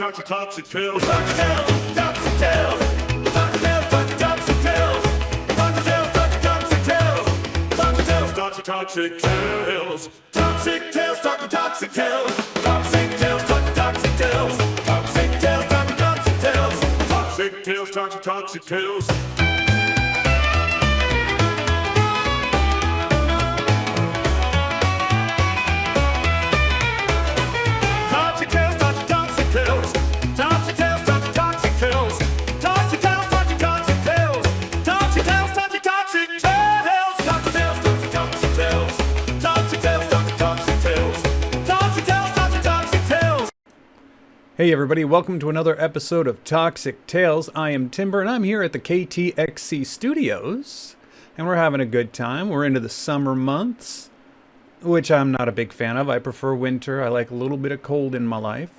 toxic, toxic tales. Toxic tales, toxic tales. Toxic tales, toxic, toxic tales. Toxic tales, toxic, toxic tales. Toxic tales, toxic, toxic tales. Toxic tales, toxic, toxic tales. Toxic tales, toxic, toxic tales. Toxic tales, toxic, toxic tales. Toxic tales, toxic, toxic tales. Hey everybody, welcome to another episode of Toxic Tales. I am Timber and I'm here at the KTXC Studios and we're having a good time. We're into the summer months, which I'm not a big fan of. I prefer winter. I like a little bit of cold in my life.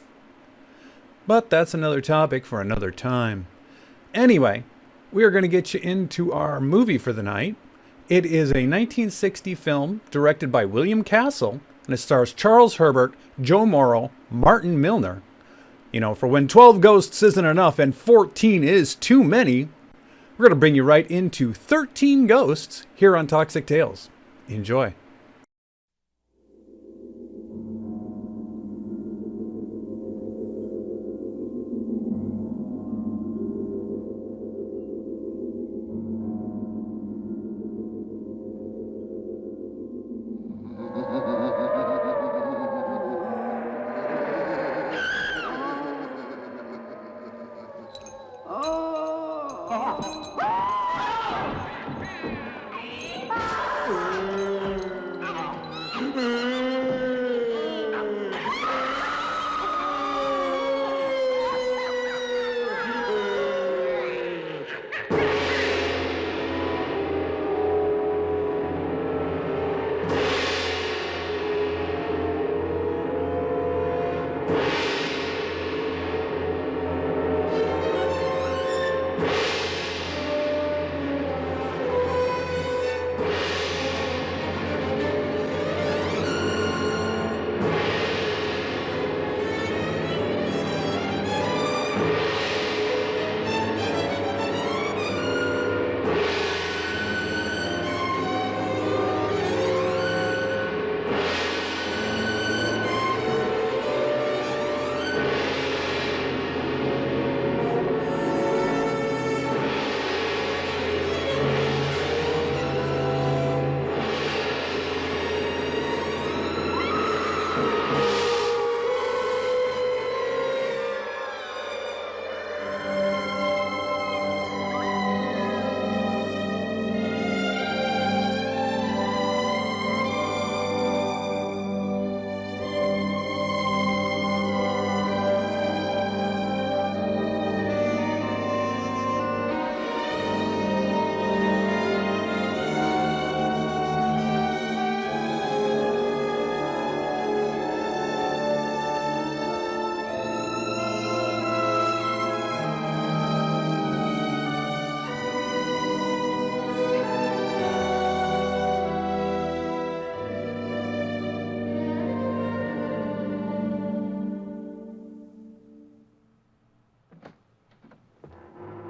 But that's another topic for another time. Anyway, we are going to get you into our movie for the night. It is a 1960 film directed by William Castle and it stars Charles Herbert, Joe Morrow, Martin Milner. You know, for when 12 ghosts isn't enough and 14 is too many, we're going to bring you right into 13 Ghosts here on Toxic Tales. Enjoy.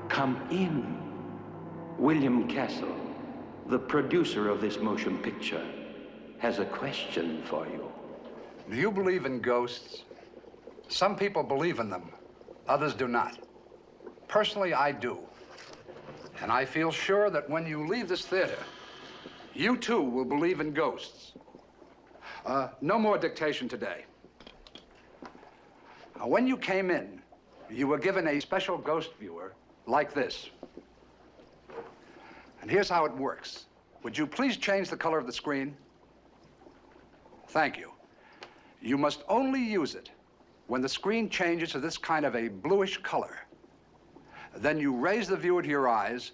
Come in. William Castle, the producer of this motion picture, has a question for you. Do you believe in ghosts? Some people believe in them, others do not. Personally, I do. And I feel sure that when you leave this theater, you too will believe in ghosts. No more dictation today. When you came in, you were given a special ghost viewer like this. And here's how it works. Would you please change the color of the screen? Thank you. You must only use it when the screen changes to this kind of a bluish color. Then you raise the viewer to your eyes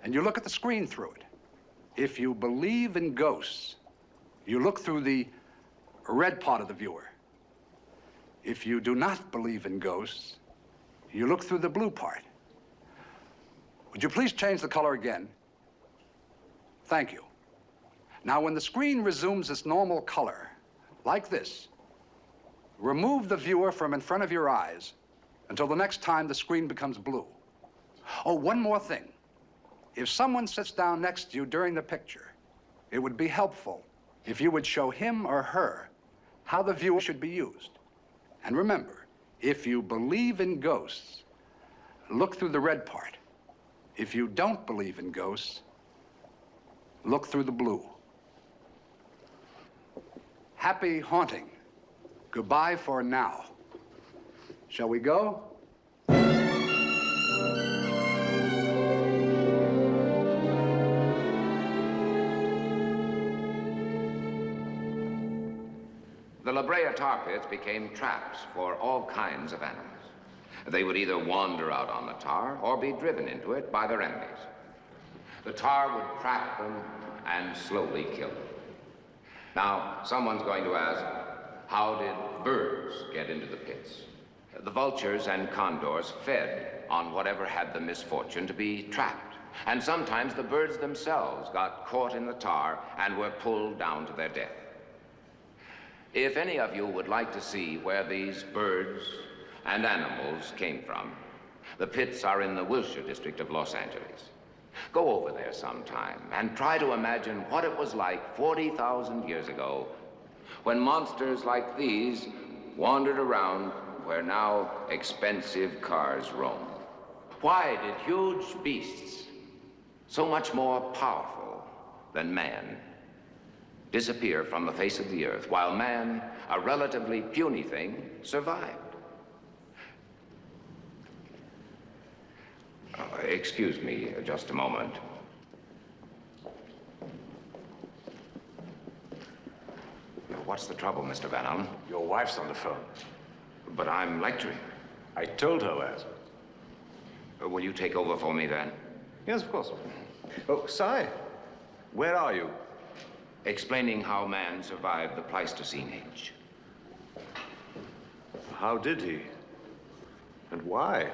and you look at the screen through it. If you believe in ghosts, you look through the red part of the viewer. If you do not believe in ghosts, you look through the blue part. Would you please change the color again? Thank you. Now, when the screen resumes its normal color, like this, remove the viewer from in front of your eyes until the next time the screen becomes blue. Oh, one more thing. If someone sits down next to you during the picture, it would be helpful if you would show him or her how the viewer should be used. And remember, if you believe in ghosts, look through the red part. If you don't believe in ghosts, look through the blue. Happy haunting. Goodbye for now. Shall we go? The La Brea tar pits became traps for all kinds of animals. They would either wander out on the tar or be driven into it by their enemies. The tar would trap them and slowly kill them. Now, someone's going to ask, how did birds get into the pits? The vultures and condors fed on whatever had the misfortune to be trapped. And sometimes the birds themselves got caught in the tar and were pulled down to their death. If any of you would like to see where these birds and animals came from, the pits are in the Wilshire district of Los Angeles. Go over there sometime and try to imagine what it was like 40,000 years ago when monsters like these wandered around where now expensive cars roam. Why did huge beasts, so much more powerful than man, disappear from the face of the earth, while man, a relatively puny thing, survived? Excuse me just a moment. What's the trouble, Mr. Van Allen? Your wife's on the phone. But I'm lecturing. I told her that. Will you take over for me then? Yes, of course. Oh, Si, where are you? Explaining how man survived the Pleistocene age. How did he? And why?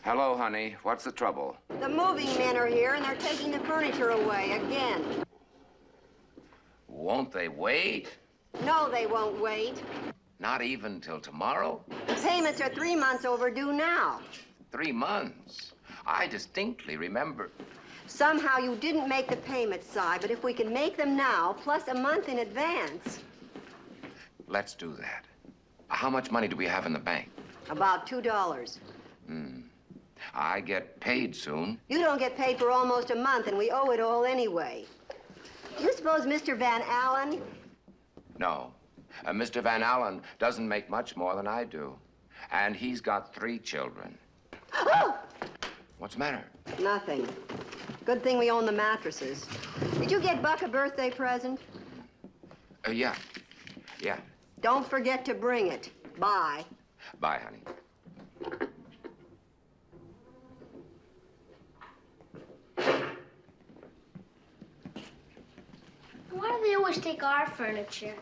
Hello, honey. What's the trouble? The moving men are here, and they're taking the furniture away again. Won't they wait? No, they won't wait. Not even till tomorrow? The payments are 3 months overdue now. 3 months. I distinctly remember. Somehow you didn't make the payments, Si, but if we can make them now, plus a month in advance. Let's do that. How much money do we have in the bank? About $2. I get paid soon. You don't get paid for almost a month, and we owe it all anyway. Do you suppose Mr. Van Allen? No. Mr. Van Allen doesn't make much more than I do. And he's got 3 children. Oh! What's the matter? Nothing. Good thing we own the mattresses. Did you get Buck a birthday present? Yeah. Don't forget to bring it. Bye. Bye, honey. Why do they always take our furniture?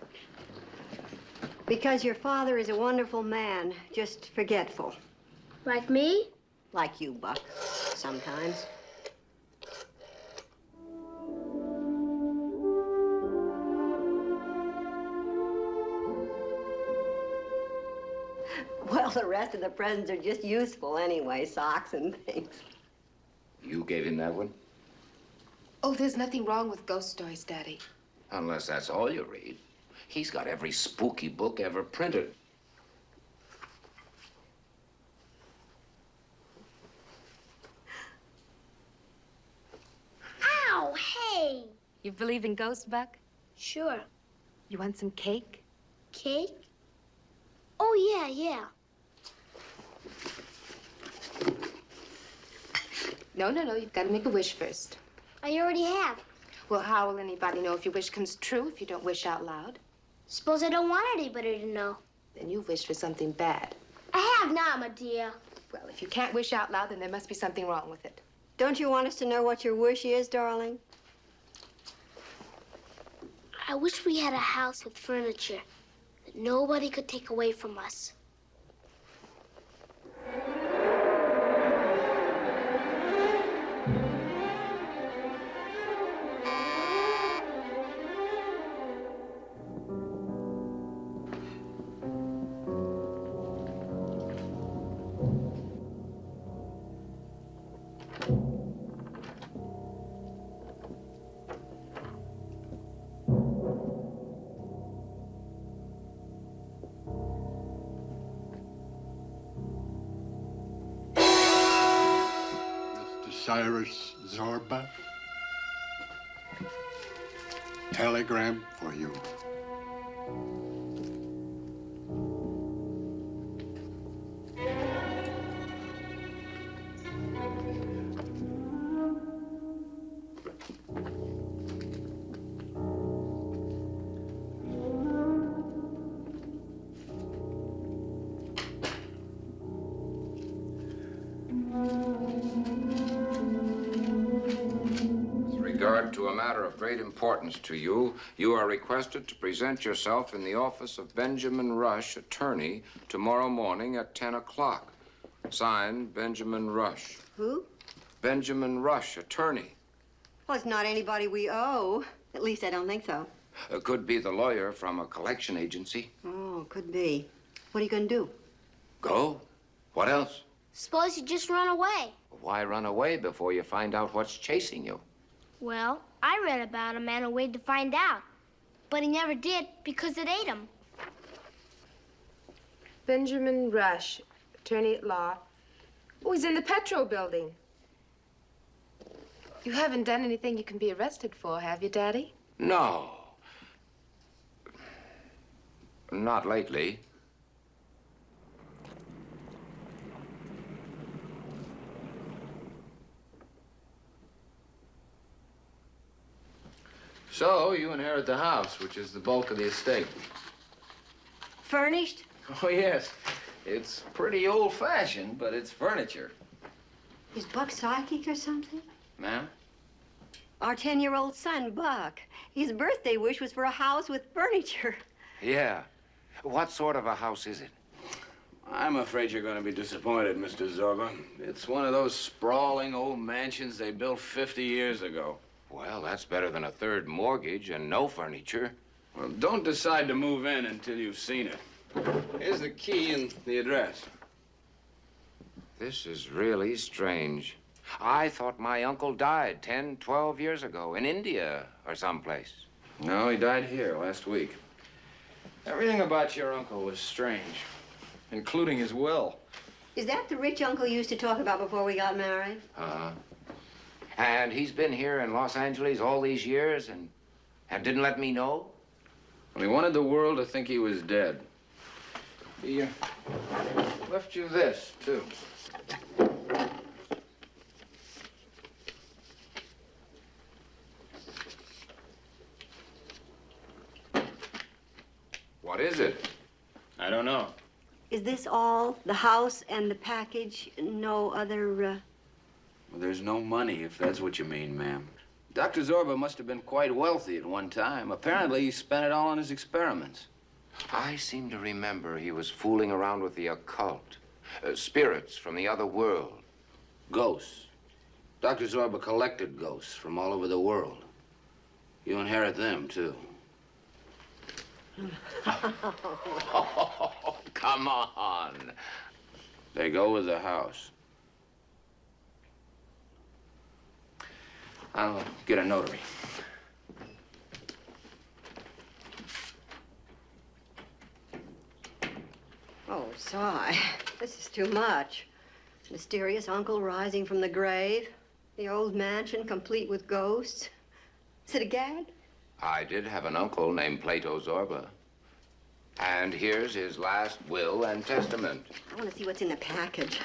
Because your father is a wonderful man, just forgetful. Like me? Like you, Buck, sometimes. Well, the rest of the presents are just useful anyway, socks and things. You gave him that one? Oh, there's nothing wrong with ghost stories, Daddy. Unless that's all you read. He's got every spooky book ever printed. Ow, hey! You believe in ghosts, Buck? Sure. You want some cake? Cake? Oh, yeah. No, you've got to make a wish first. I already have. Well, how will anybody know if your wish comes true if you don't wish out loud? Suppose I don't want anybody to know. Then you wish for something bad. I have now, my dear. Well, if you can't wish out loud, then there must be something wrong with it. Don't you want us to know what your wish is, darling? I wish we had a house with furniture that nobody could take away from us. Cyrus Zorba. Telegram for you. With regard to a matter of great importance to you, you are requested to present yourself in the office of Benjamin Rush, attorney, tomorrow morning at 10 o'clock. Signed, Benjamin Rush. Who? Benjamin Rush, attorney. Well, it's not anybody we owe. At least I don't think so. Could be the lawyer from a collection agency. Oh, could be. What are you gonna do? Go? What else? Suppose you just run away. Why run away before you find out what's chasing you? Well, I read about a man who waited to find out. But he never did because it ate him. Benjamin Rush, attorney at law. Oh, he's in the Petro building. You haven't done anything you can be arrested for, have you, Daddy? No. Not lately. So, you inherit the house, which is the bulk of the estate. Furnished? Oh, yes. It's pretty old-fashioned, but it's furniture. Is Buck psychic or something? Ma'am? Our 10-year-old son, Buck. His birthday wish was for a house with furniture. Yeah. What sort of a house is it? I'm afraid you're going to be disappointed, Mr. Zorba. It's one of those sprawling old mansions they built 50 years ago. Well, that's better than a third mortgage and no furniture. Well, don't decide to move in until you've seen it. Here's the key and the address. This is really strange. I thought my uncle died 10, 12 years ago in India or someplace. No, he died here last week. Everything about your uncle was strange, including his will. Is that the rich uncle you used to talk about before we got married? Uh-huh. And he's been here in Los Angeles all these years and didn't let me know? Well, he wanted the world to think he was dead. He left you this, too. What is it? I don't know. Is this all? The house and the package? No other, Well, there's no money, if that's what you mean, ma'am. Dr. Zorba must have been quite wealthy at one time. Apparently, he spent it all on his experiments. I seem to remember he was fooling around with the occult. Spirits from the other world. Ghosts. Dr. Zorba collected ghosts from all over the world. You inherit them, too. Oh, come on. They go with the house. I'll get a notary. Oh, Si, this is too much. Mysterious uncle rising from the grave. The old mansion complete with ghosts. Is it a gag? I did have an uncle named Plato Zorba. And here's his last will and testament. I want to see what's in the package.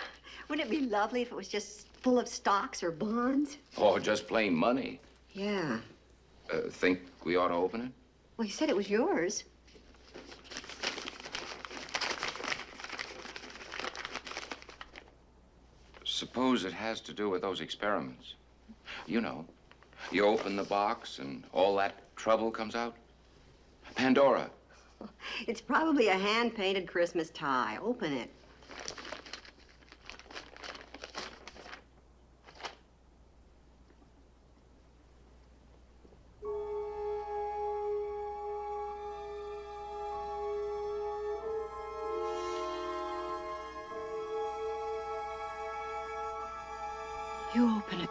Wouldn't it be lovely if it was just full of stocks or bonds? Or just plain money. Yeah. Think we ought to open it? Well, you said it was yours. Suppose it has to do with those experiments. You know, you open the box and all that trouble comes out. Pandora. It's probably a hand-painted Christmas tie. Open it. You open it.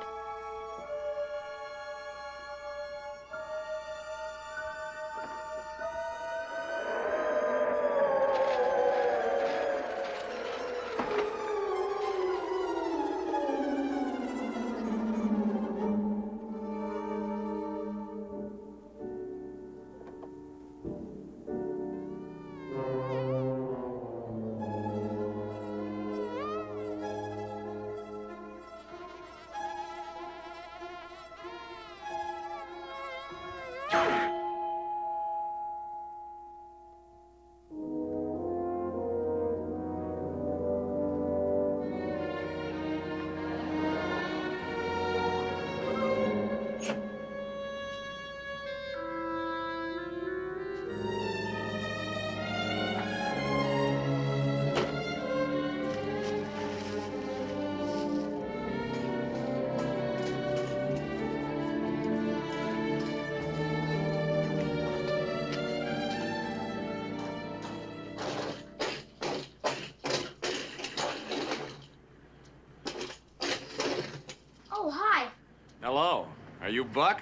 Are you Buck?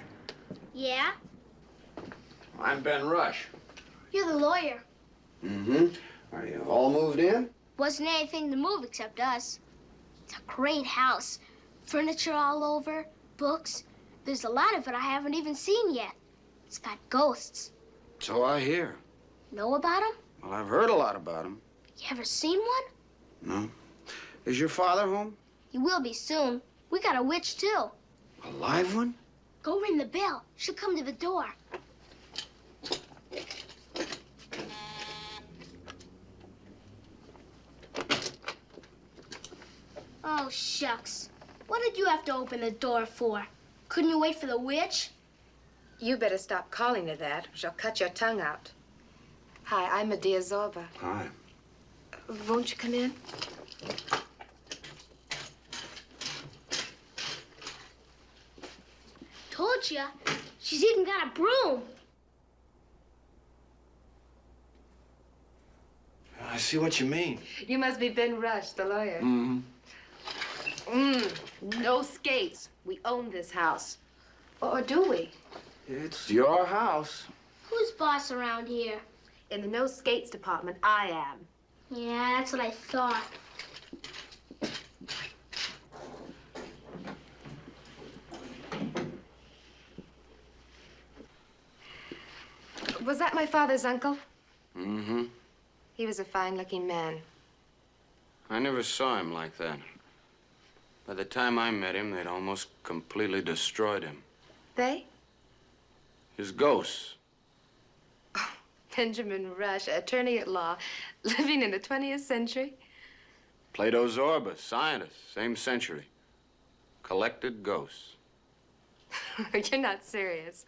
Yeah? I'm Ben Rush. You're the lawyer. Mm-hmm. Are you all moved in? Wasn't anything to move except us. It's a great house. Furniture all over, books. There's a lot of it I haven't even seen yet. It's got ghosts. So I hear. Know about them? Well, I've heard a lot about them. You ever seen one? No. Is your father home? He will be soon. We got a witch, too. A live one? Go ring the bell. She'll come to the door. Oh, shucks. What did you have to open the door for? Couldn't you wait for the witch? You better stop calling her that, or she'll cut your tongue out. Hi, I'm Medea Zorba. Hi. Won't you come in? Told ya. She's even got a broom. I see what you mean. You must be Ben Rush, the lawyer. Mm-hmm. No skates. We own this house. Or do we? It's your house. Who's boss around here? In the no skates department, I am. Yeah, that's what I thought. Was that my father's uncle? Mm-hmm. He was a fine-looking man. I never saw him like that. By the time I met him, they'd almost completely destroyed him. They? His ghosts. Benjamin Rush, attorney at law, living in the 20th century. Plato Zorba, scientist, same century. Collected ghosts. You're not serious.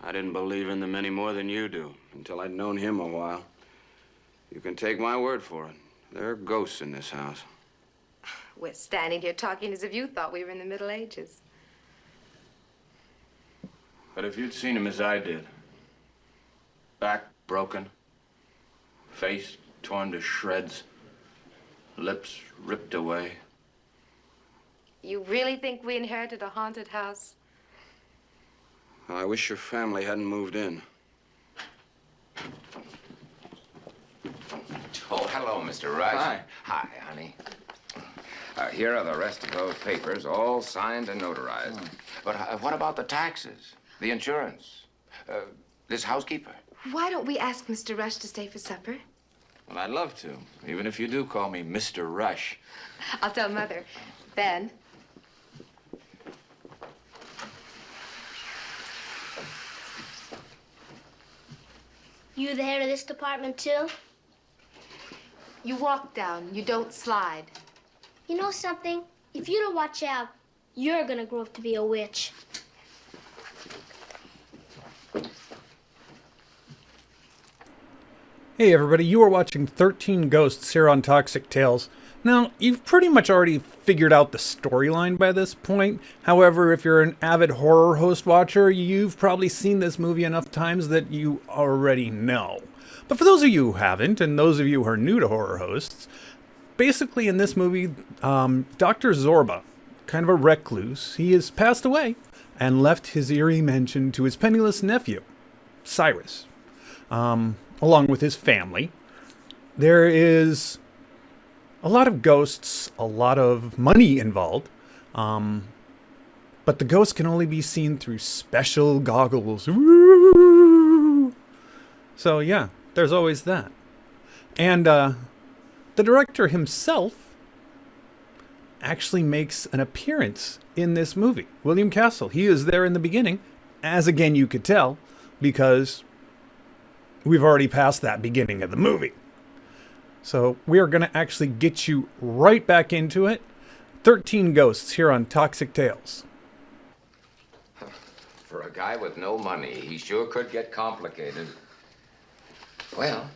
I didn't believe in them any more than you do, until I'd known him a while. You can take my word for it. There are ghosts in this house. We're standing here talking as if you thought we were in the Middle Ages. But if you'd seen him as I did, back broken, face torn to shreds, lips ripped away. You really think we inherited a haunted house? I wish your family hadn't moved in. Oh, hello, Mr. Rush. Hi. Hi, honey. Here are the rest of those papers, all signed and notarized. But what about the taxes, the insurance, this housekeeper? Why don't we ask Mr. Rush to stay for supper? Well, I'd love to, even if you do call me Mr. Rush. I'll tell Mother. Ben. You the head of this department, too? You walk down. You don't slide. You know something? If you don't watch out, you're gonna grow up to be a witch. Hey everybody, you are watching 13 Ghosts here on Toxic Tales. Now, you've pretty much already figured out the storyline by this point. However, if you're an avid horror host watcher, you've probably seen this movie enough times that you already know. But for those of you who haven't, and those of you who are new to horror hosts, basically in this movie, Dr. Zorba, kind of a recluse, he has passed away and left his eerie mansion to his penniless nephew, Cyrus, along with his family. There is a lot of ghosts, a lot of money involved, but the ghosts can only be seen through special goggles. Woo! So yeah, there's always that. And the director himself actually makes an appearance in this movie. William Castle, he is there in the beginning, as again you could tell, because we've already passed that beginning of the movie. So we are going to actually get you right back into it. 13 Ghosts here on Toxic Tales. For a guy with no money, he sure could get complicated. Well,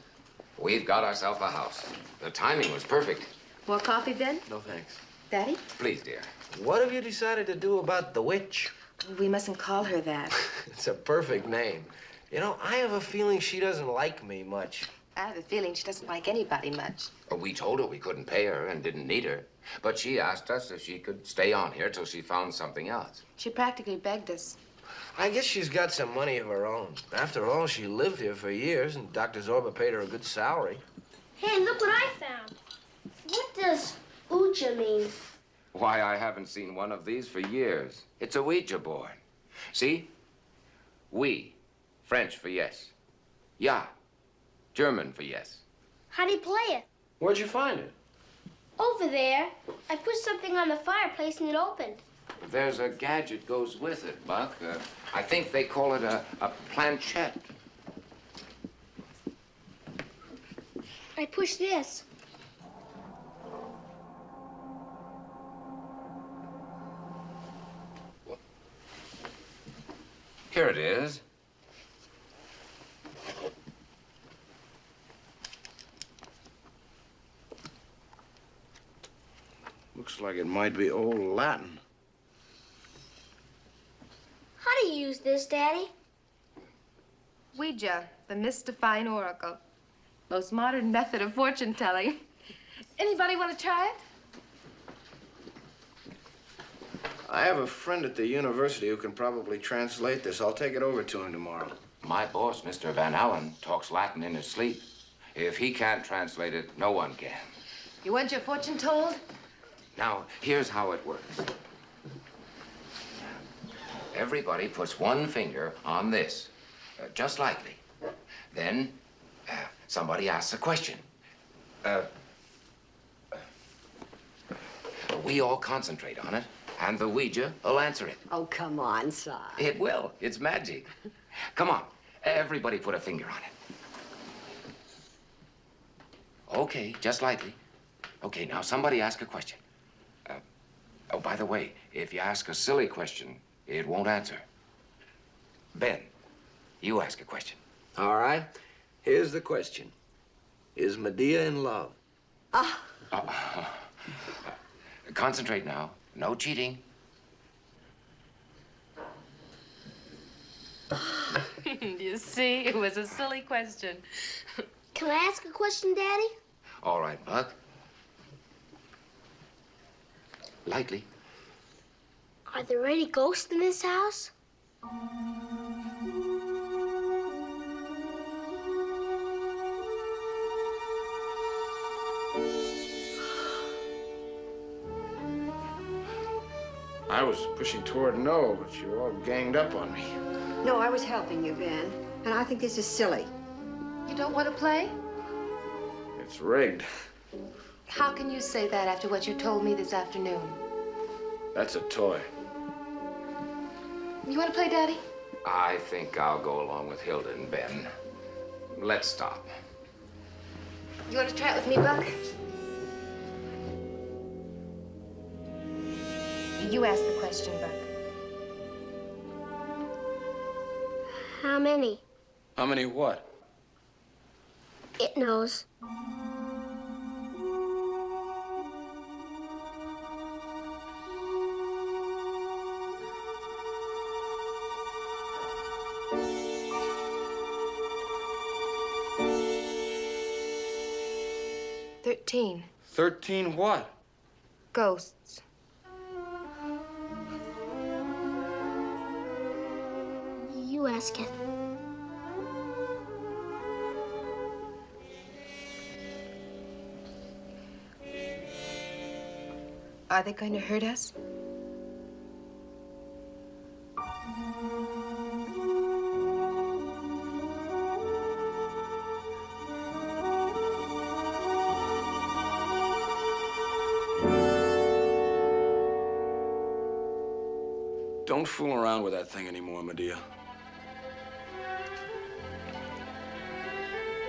we've got ourselves a house. The timing was perfect. More coffee, Ben? No thanks. Daddy? Please, dear. What have you decided to do about the witch? We mustn't call her that. It's a perfect name. You know, I have a feeling she doesn't like me much. I have a feeling she doesn't like anybody much. We told her we couldn't pay her and didn't need her, but she asked us if she could stay on here till she found something else. She practically begged us. I guess she's got some money of her own. After all, she lived here for years, and Dr. Zorba paid her a good salary. Hey, look what I found. What does Ouija mean? Why, I haven't seen one of these for years. It's a Ouija board. See? Oui, French for yes. Ja, German for yes. How do you play it? Where'd you find it? Over there. I put something on the fireplace and it opened. There's a gadget goes with it, Buck. I think they call it a planchette. I push this. Here it is. Looks like it might be old Latin. How do you use this, Daddy? Ouija, the mystifying oracle. Most modern method of fortune telling. Anybody want to try it? I have a friend at the university who can probably translate this. I'll take it over to him tomorrow. My boss, Mr. Van Allen, talks Latin in his sleep. If he can't translate it, no one can. You want your fortune told? Now, here's how it works. Everybody puts one finger on this, just lightly. Then, somebody asks a question. We all concentrate on it, and the Ouija will answer it. Oh, come on, Si. It will. It's magic. Come on. Everybody put a finger on it. Okay, just lightly. Okay, now somebody ask a question. Oh, by the way, if you ask a silly question, it won't answer. Ben, you ask a question. All right. Here's the question. Is Medea in love? Concentrate now. No cheating. You see, it was a silly question. Can I ask a question, Daddy? All right, Buck. Lightly. Are there any ghosts in this house? I was pushing toward no, but you all ganged up on me. No, I was helping you, Ben. And I think this is silly. You don't want to play? It's rigged. How can you say that after what you told me this afternoon? That's a toy. You want to play, Daddy? I think I'll go along with Hilda and Ben. Let's stop. You want to try it with me, Buck? You ask the question, Buck. How many? How many what? It knows. $13. 13 what? Ghosts. You ask it. Are they going to hurt us? Don't fool around with that thing anymore, Medea.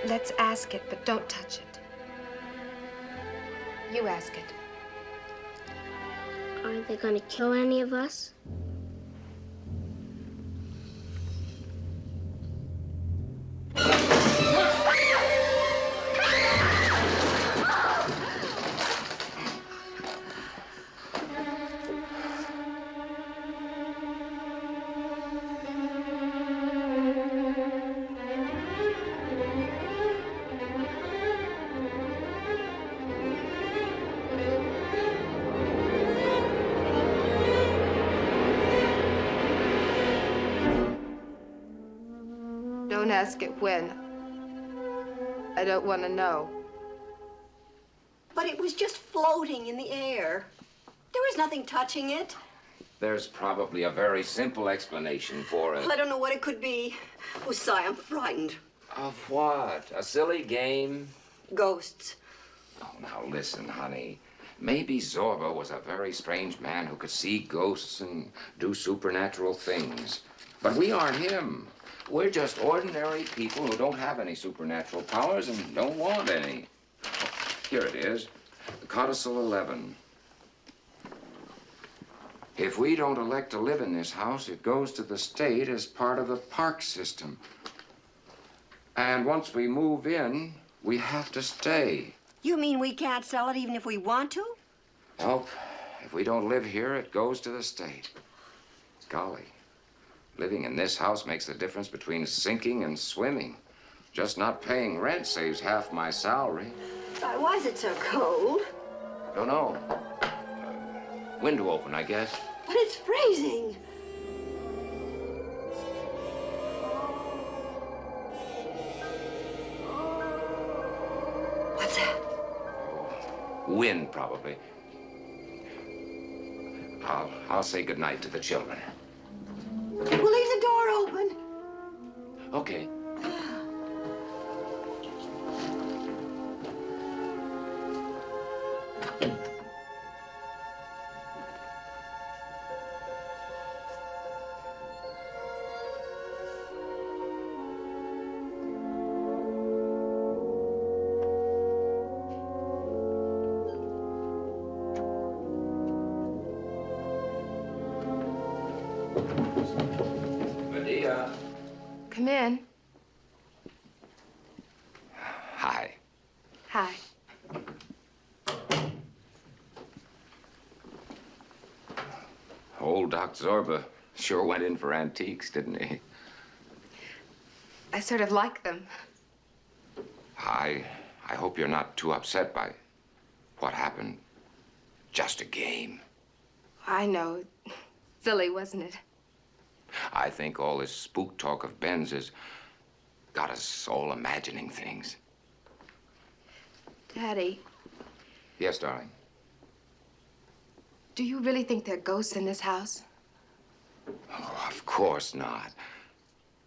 Let's ask it, but don't touch it. You ask it. Aren't they going to kill any of us? Don't ask it when. I don't want to know. But it was just floating in the air. There was nothing touching it. There's probably a very simple explanation for it. Well, I don't know what it could be. Oh, Si, I'm frightened. Of what? A silly game? Ghosts. Oh, now listen, honey. Maybe Zorba was a very strange man who could see ghosts and do supernatural things. But we aren't him. We're just ordinary people who don't have any supernatural powers and don't want any. Here it is, Codicil 11. If we don't elect to live in this house, it goes to the state as part of the park system. And once we move in, we have to stay. You mean we can't sell it even if we want to? Nope. If we don't live here, it goes to the state. Golly, living in this house makes the difference between sinking and swimming. Just not paying rent saves half my salary. Why is it so cold? Don't know. Window open, I guess. But it's freezing. What's that? Wind, probably. I'll say goodnight to the children. We'll leave the door open. Okay. Medea. Come in. Hi. Hi. Old Doc Zorba sure went in for antiques, didn't he? I sort of like them. I hope you're not too upset by what happened. Just a game. I know. Silly, wasn't it? I think all this spook talk of Ben's has got us all imagining things. Daddy, Yes, darling. do you really think there are ghosts in this house? Oh, of course not.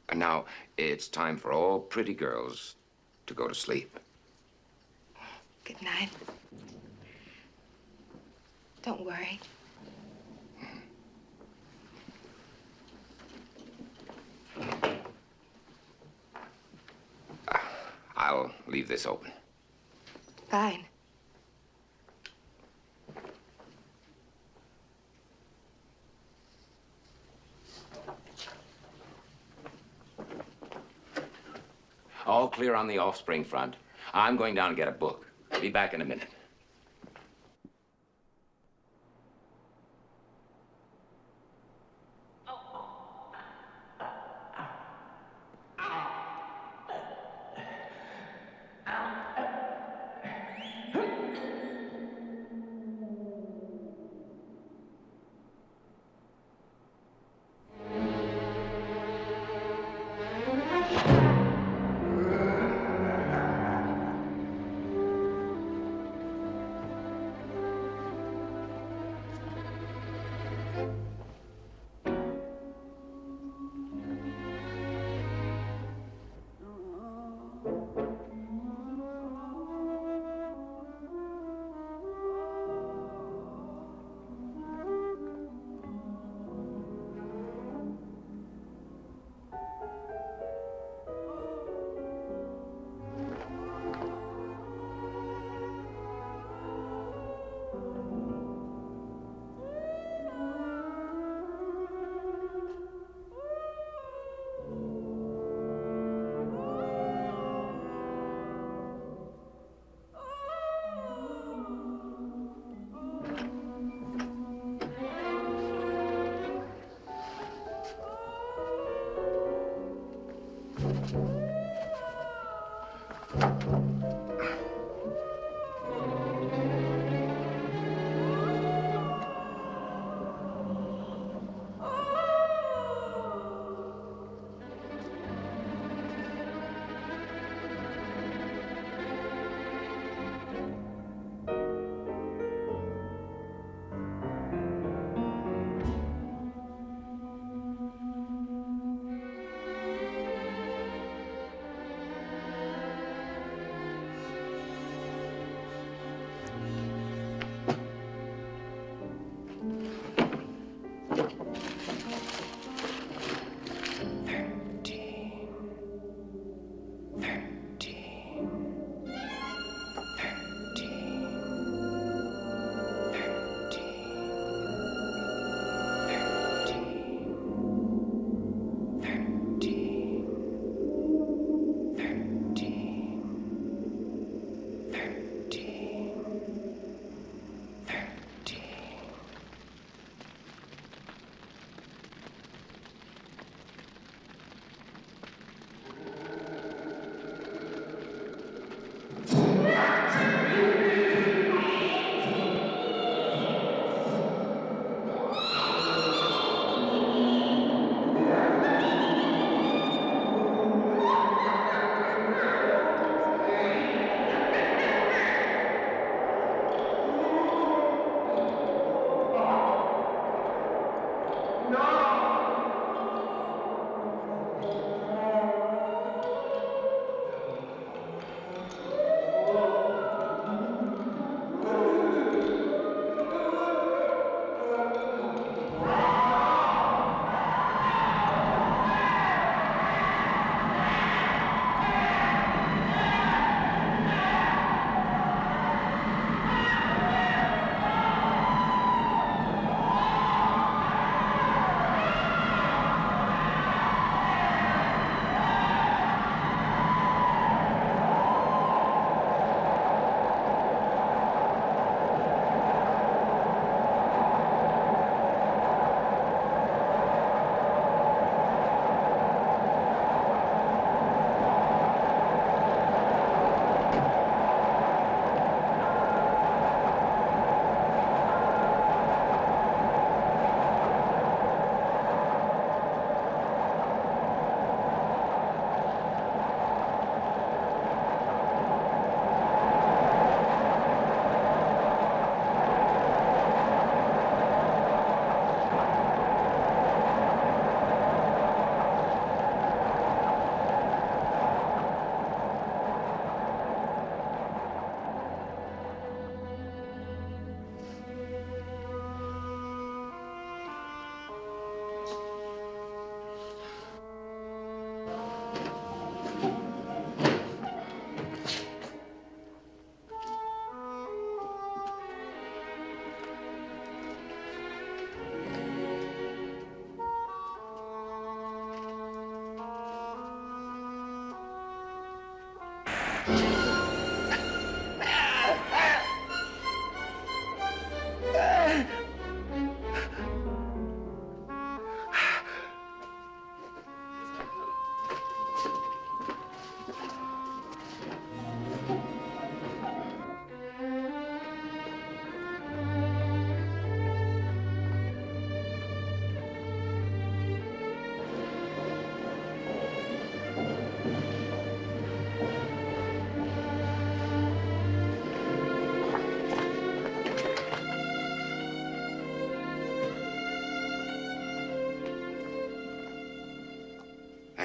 And now it's time for all pretty girls to go to sleep. Good night. Don't worry. I'll leave this open. Fine. All clear on the offspring front. I'm going down to get a book. Be back in a minute.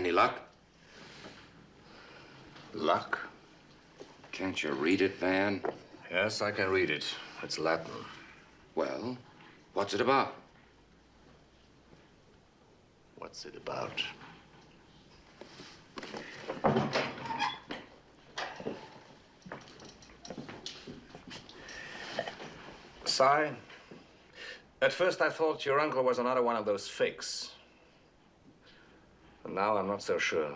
Any luck? Luck? Can't you read it, Van? Yes, I can read it. It's Latin. Well, what's it about? What's it about? Si, at first I thought your uncle was another one of those fakes. And now I'm not so sure.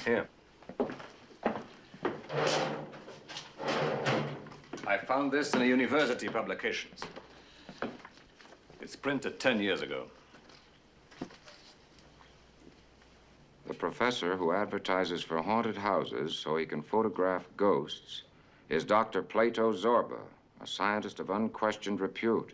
Here. I found this in a university publications. It's printed 10 years ago. The professor who advertises for haunted houses so he can photograph ghosts is Dr. Plato Zorba, a scientist of unquestioned repute.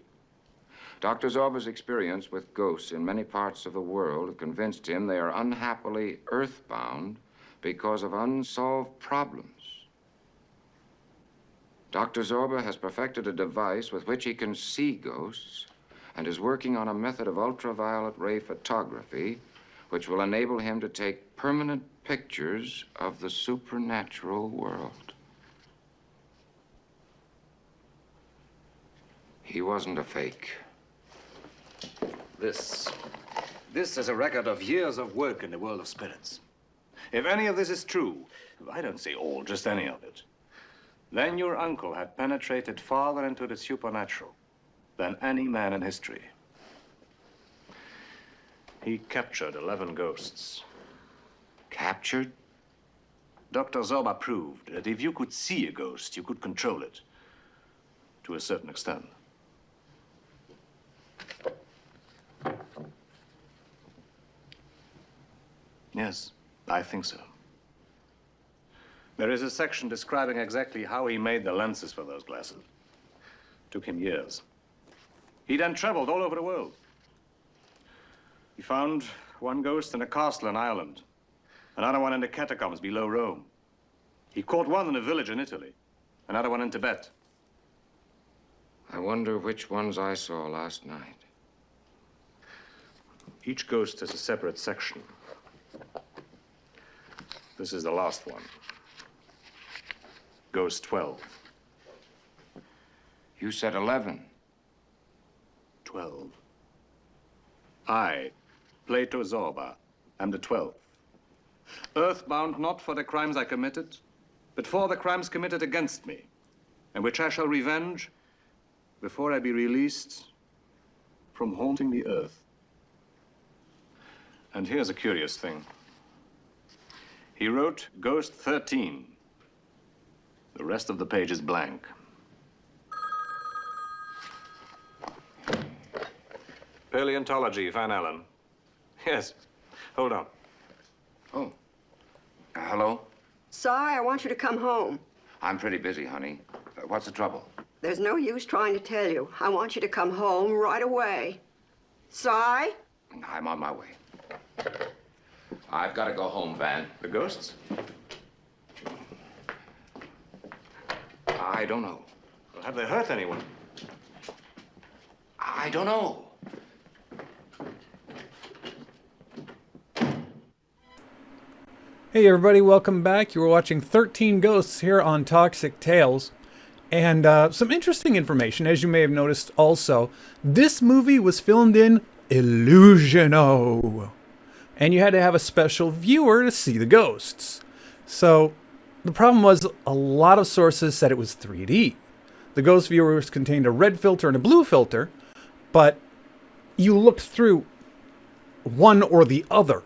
Dr. Zorba's experience with ghosts in many parts of the world have convinced him they are unhappily earthbound because of unsolved problems. Dr. Zorba has perfected a device with which he can see ghosts and is working on a method of ultraviolet ray photography which will enable him to take permanent pictures of the supernatural world. He wasn't a fake. This is a record of years of work in the world of spirits. If any of this is true, I don't say all, just any of it, then your uncle had penetrated farther into the supernatural than any man in history. He captured 11 ghosts. Captured? Dr. Zorba proved that if you could see a ghost, you could control it to a certain extent. Yes, I think so. There is a section describing exactly how he made the lenses for those glasses. Took him years. He then traveled all over the world. He found one ghost in a castle in Ireland, another one in the catacombs below Rome. He caught one in a village in Italy, another one in Tibet. I wonder which ones I saw last night. Each ghost has a separate section. This is the last one. Ghost 12. You said 11. 12. I, Plato Zorba, am the 12th. Earthbound not for the crimes I committed, but for the crimes committed against me, and which I shall revenge before I be released from haunting the earth. And here's a curious thing. He wrote Ghost 13. The rest of the page is blank. Paleontology, Van Allen. Yes. Hold on. Oh. Hello? Si, I want you to come home. I'm pretty busy, honey. What's the trouble? There's no use trying to tell you. I want you to come home right away. Si? I'm on my way. I've got to go home, Van. The ghosts? I don't know. Well, have they hurt anyone? I don't know. Hey everybody, welcome back. You were watching 13 Ghosts here on Toxic Tales. And some interesting information, as you may have noticed also. This movie was filmed in Illusiono. And you had to have a special viewer to see the ghosts. So the problem was a lot of sources said it was 3D. The ghost viewers contained a red filter and a blue filter, but you looked through one or the other.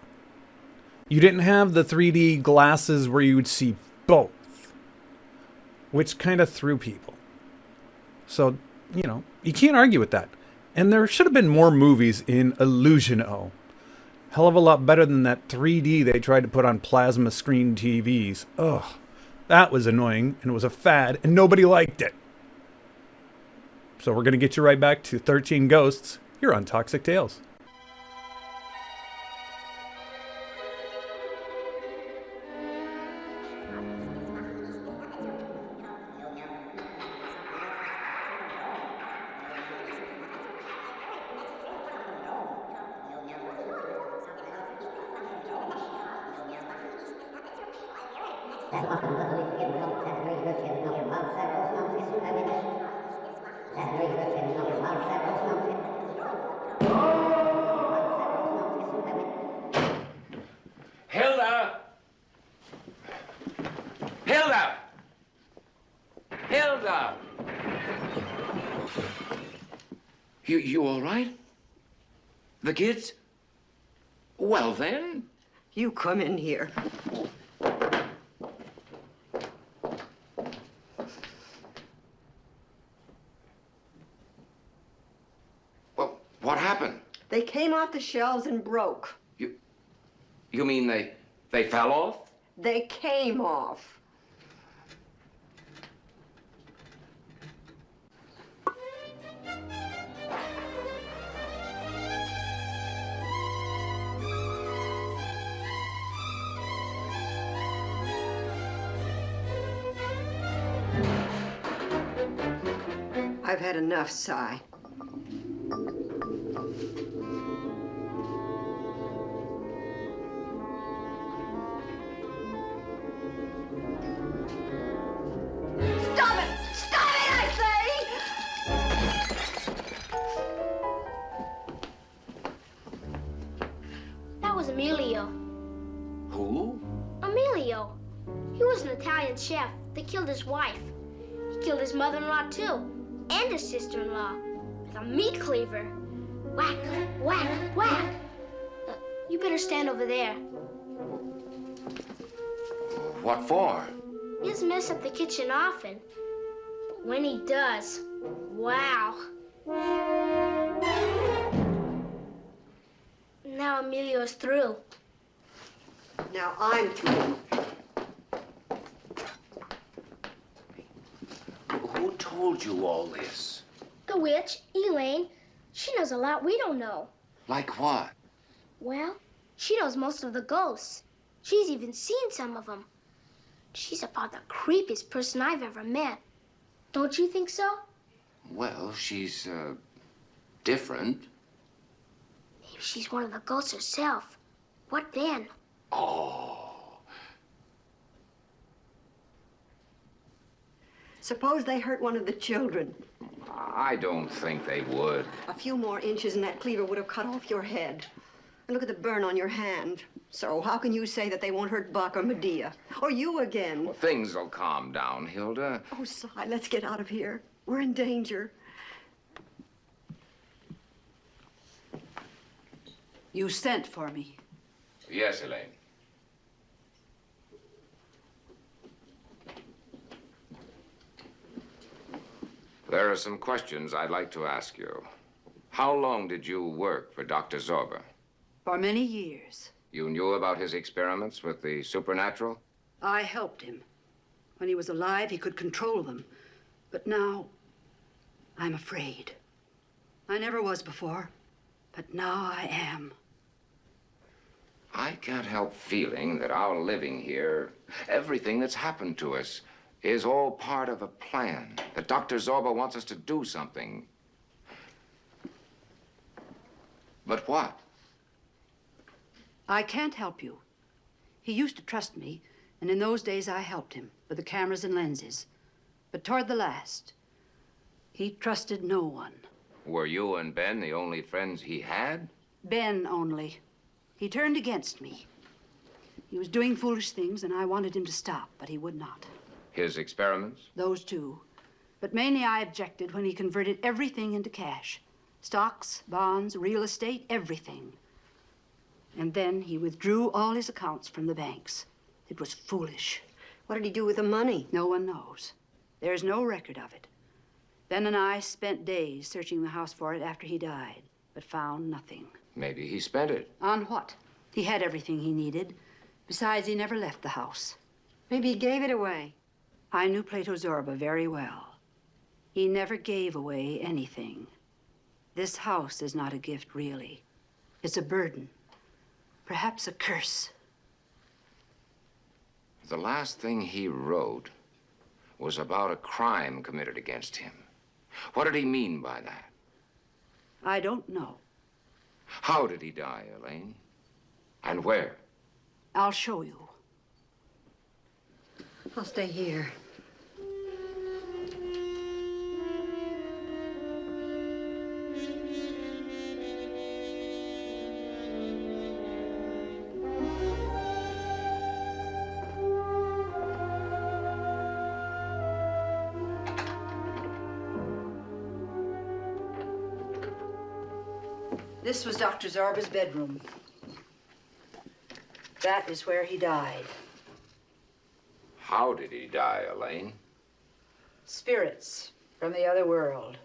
You didn't have the 3D glasses where you would see both, which kind of threw people. So, you know, you can't argue with that. And there should have been more movies in Illusiono. Hell of a lot better than that 3D they tried to put on plasma screen TVs. Ugh, that was annoying, and it was a fad, and nobody liked it. So we're going to get you right back to 13 Ghosts here on Toxic Tales. Hilda! Hilda! Hilda! You all right? The kids? Well, then. You come in here. Well, what happened? They came off the shelves and broke. You mean they fell off? They came off. I've had enough, Cy. Stop it! Stop it, I say! That was Emilio. Who? Emilio. He was an Italian chef. They killed his wife. He killed his mother-in-law, too. And his sister-in-law. With a meat cleaver. Whack, whack, whack. You better stand over there. What for? He doesn't mess up the kitchen often. But when he does, wow. Now Emilio's through. Now I'm through. Who told you all this? The witch, Elaine, she knows a lot we don't know. Like what? Well, she knows most of the ghosts. She's even seen some of them. She's about the creepiest person I've ever met. Don't you think so? Well, she's, different. Maybe she's one of the ghosts herself. What then? Oh. Suppose they hurt one of the children. I don't think they would. A few more inches and that cleaver would have cut off your head. And look at the burn on your hand. So how can you say that they won't hurt Buck or Medea? Or you again? Well, things will calm down, Hilda. Oh, Cy, let's get out of here. We're in danger. You sent for me. Yes, Elaine. There are some questions I'd like to ask you. How long did you work for Dr. Zorba? For many years. You knew about his experiments with the supernatural? I helped him. When he was alive, he could control them. But now, I'm afraid. I never was before, but now I am. I can't help feeling that our living here, everything that's happened to us, is all part of a plan, that Dr. Zorba wants us to do something. But what? I can't help you. He used to trust me, and in those days I helped him with the cameras and lenses. But toward the last, he trusted no one. Were you and Ben the only friends he had? Ben only. He turned against me. He was doing foolish things, and I wanted him to stop, but he would not. His experiments? Those two. But mainly I objected when he converted everything into cash. Stocks, bonds, real estate, everything. And then he withdrew all his accounts from the banks. It was foolish. What did he do with the money? No one knows. There's no record of it. Ben and I spent days searching the house for it after he died, but found nothing. Maybe he spent it. On what? He had everything he needed. Besides, he never left the house. Maybe he gave it away. I knew Plato Zorba very well. He never gave away anything. This house is not a gift, really. It's a burden. Perhaps a curse. The last thing he wrote was about a crime committed against him. What did he mean by that? I don't know. How did he die, Elaine? And where? I'll show you. I'll stay here. This was Dr. Zorba's bedroom. That is where he died. How did he die, Elaine? Spirits from the other world.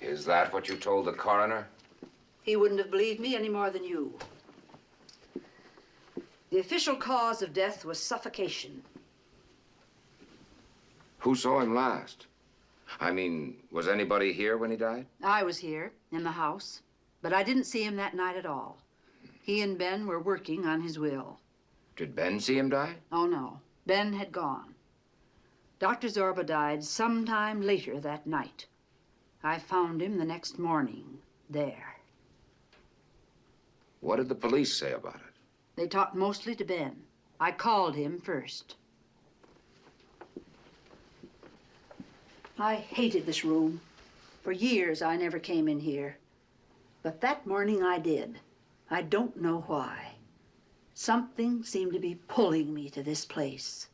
Is that what you told the coroner? He wouldn't have believed me any more than you. The official cause of death was suffocation. Who saw him last? I mean, was anybody here when he died? I was here in the house, but I didn't see him that night at all. He and Ben were working on his will. Did Ben see him die? Oh, no. Ben had gone. Dr. Zorba died sometime later that night. I found him the next morning, there. What did the police say about it? They talked mostly to Ben. I called him first. I hated this room. For years, I never came in here. But that morning I did. I don't know why. Something seemed to be pulling me to this place.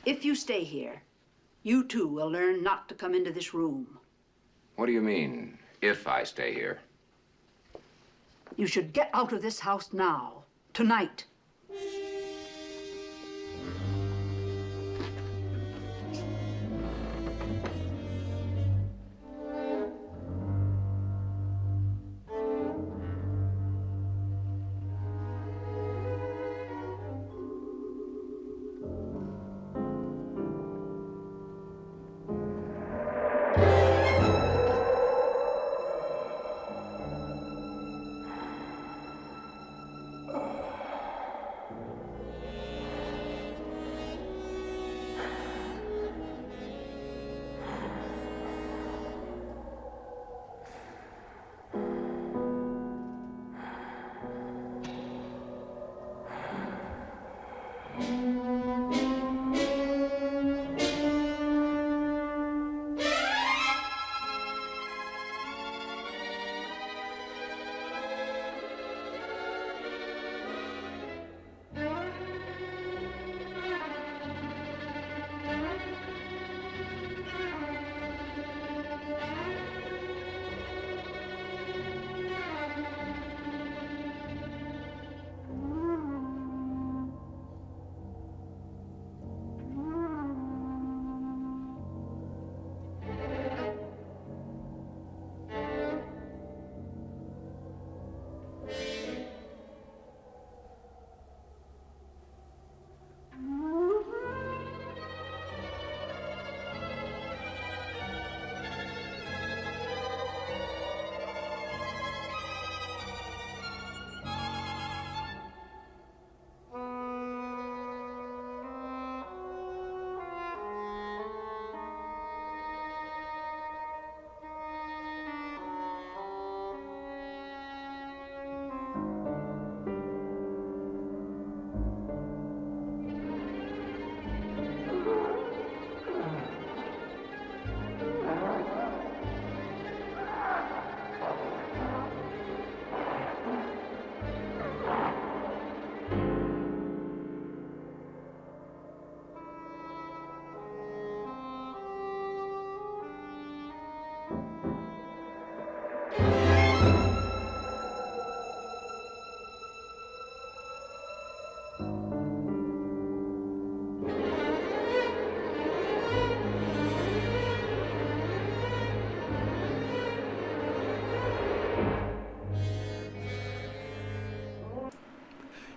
If you stay here, you too will learn not to come into this room. What do you mean, if I stay here? You should get out of this house now, tonight.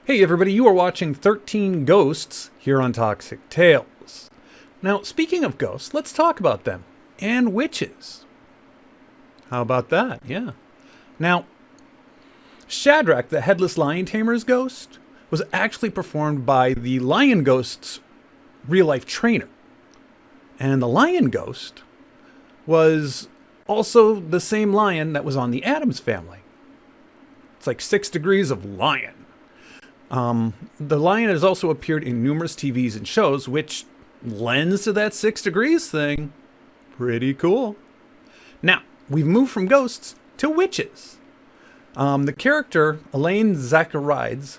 Hey everybody, you are watching 13 Ghosts here on Toxic Tales. Now, speaking of ghosts, let's talk about them. And witches. How about that? Yeah. Now, Shadrach, the Headless Lion Tamer's ghost, was actually performed by the Lion Ghost's real-life trainer. And the Lion Ghost was also the same lion that was on the Addams Family. It's like 6 degrees of lion. The lion has also appeared in numerous TVs and shows, which lends to that 6 degrees thing. Pretty cool. Now, we've moved from ghosts to witches. The character, Elaine Zacharides,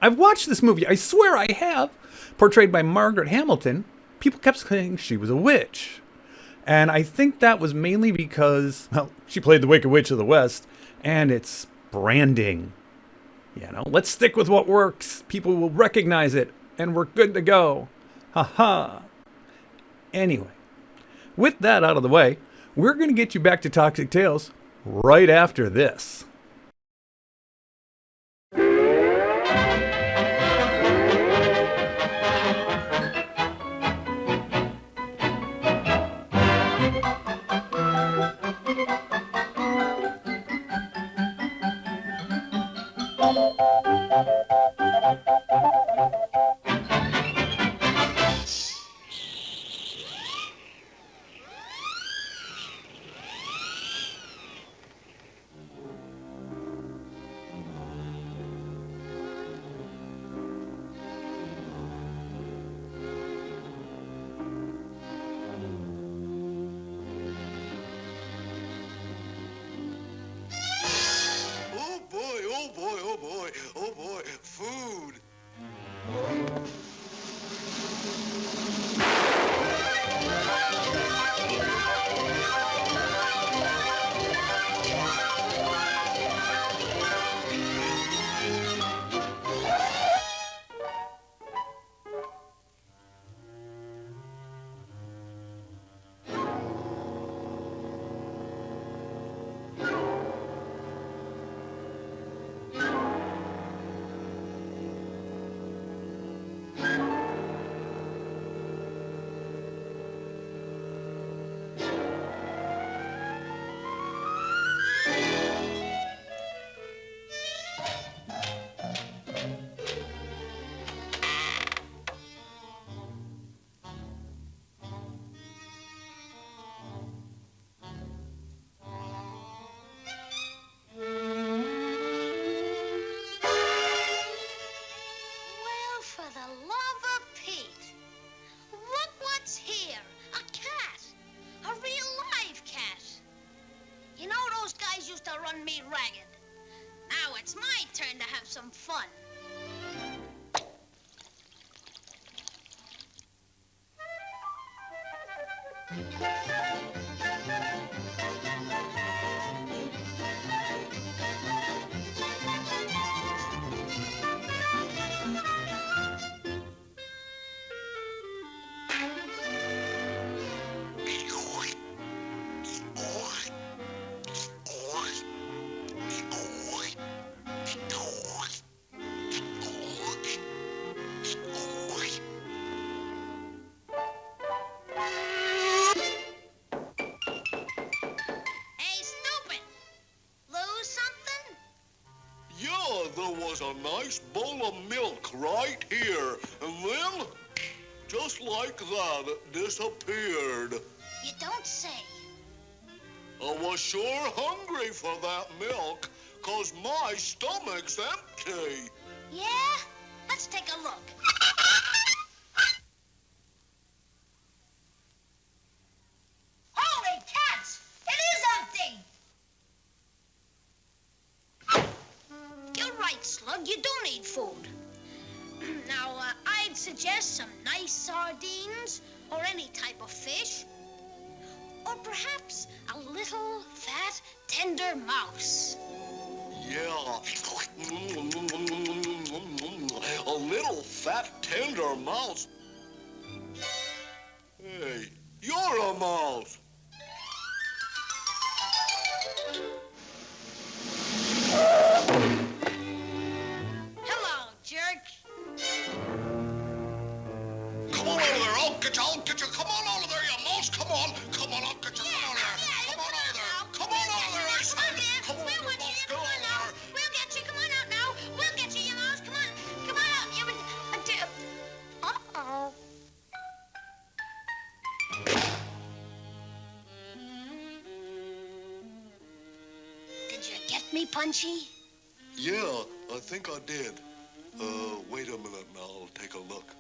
I've watched this movie, I swear I have, portrayed by Margaret Hamilton. People kept saying she was a witch. And I think that was mainly because, well, she played the Wicked Witch of the West, and it's branding. You know, let's stick with what works. People will recognize it, and we're good to go. Ha-ha. Anyway, with that out of the way, we're going to get you back to Toxic Tales right after this. Food. run me ragged. Now it's my turn to have some fun. There was a nice bowl of milk right here, and then, just like that, it disappeared. You don't say. I was sure hungry for that milk, 'cause my stomach's empty. Yeah? Let's take a look. Holy cats! It is empty! You're right, Slug. You do need food. Now, I'd suggest some nice sardines or any type of fish. Or perhaps a little, fat, tender mouse. Yeah. A little fat, tender mouse. Hey, you're a mouse. Hello, jerk. Come on over there. I'll get you. Come on over there, you mouse. Come on, I'll get you. Come on over there. Come on over there. Come on over there, I said. Come on, you mouse. Come on over. We'll get you. Come on out now. We'll get you, you mouse. Come on. Come on out. Uh-oh. Did you get me, Punchy? Yeah, I think I did. Wait a minute and I'll take a look.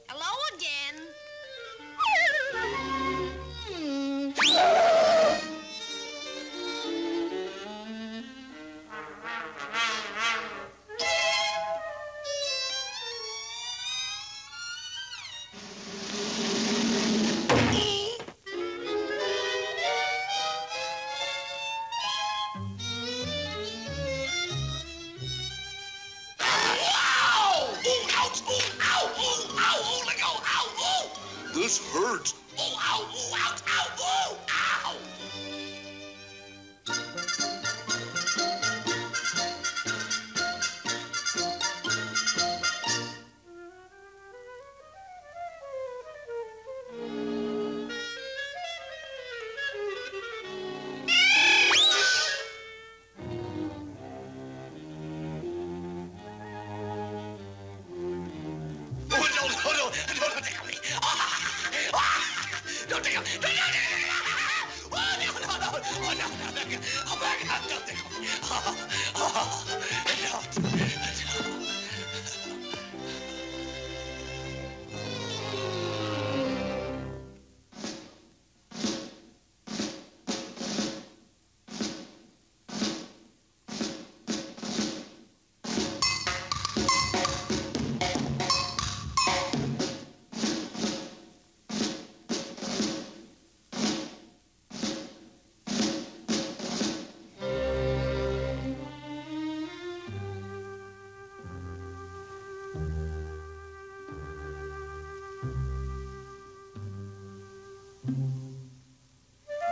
Hello again. This hurts. Oh, ow, oh, ouch, ow, oh, ow!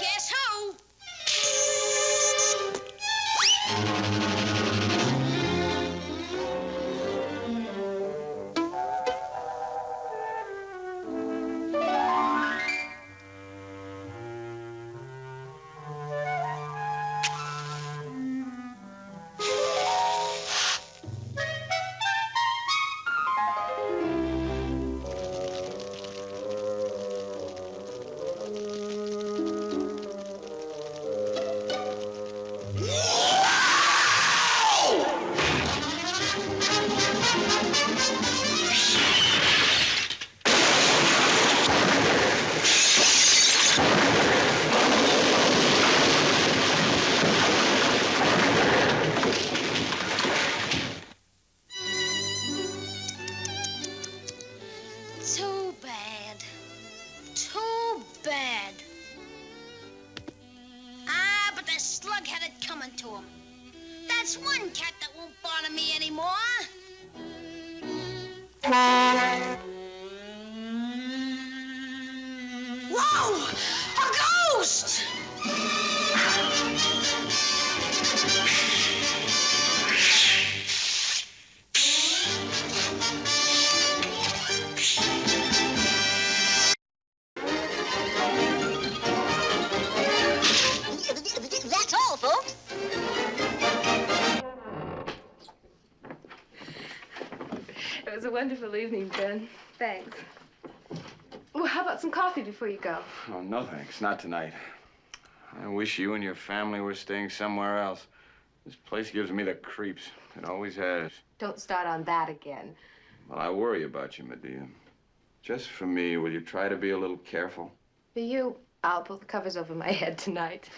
Guess who? Too bad. Too bad. Ah, but the slug had it coming to him. That's one cat that won't bother me anymore. Whoa! A ghost! That's all, folks. It was a wonderful evening, Ben. Thanks. Well, how about some coffee before you go? Oh, no thanks. Not tonight. I wish you and your family were staying somewhere else. This place gives me the creeps. It always has. Don't start on that again. Well, I worry about you, Medea. Just for me, will you try to be a little careful? For you, I'll pull the covers over my head tonight.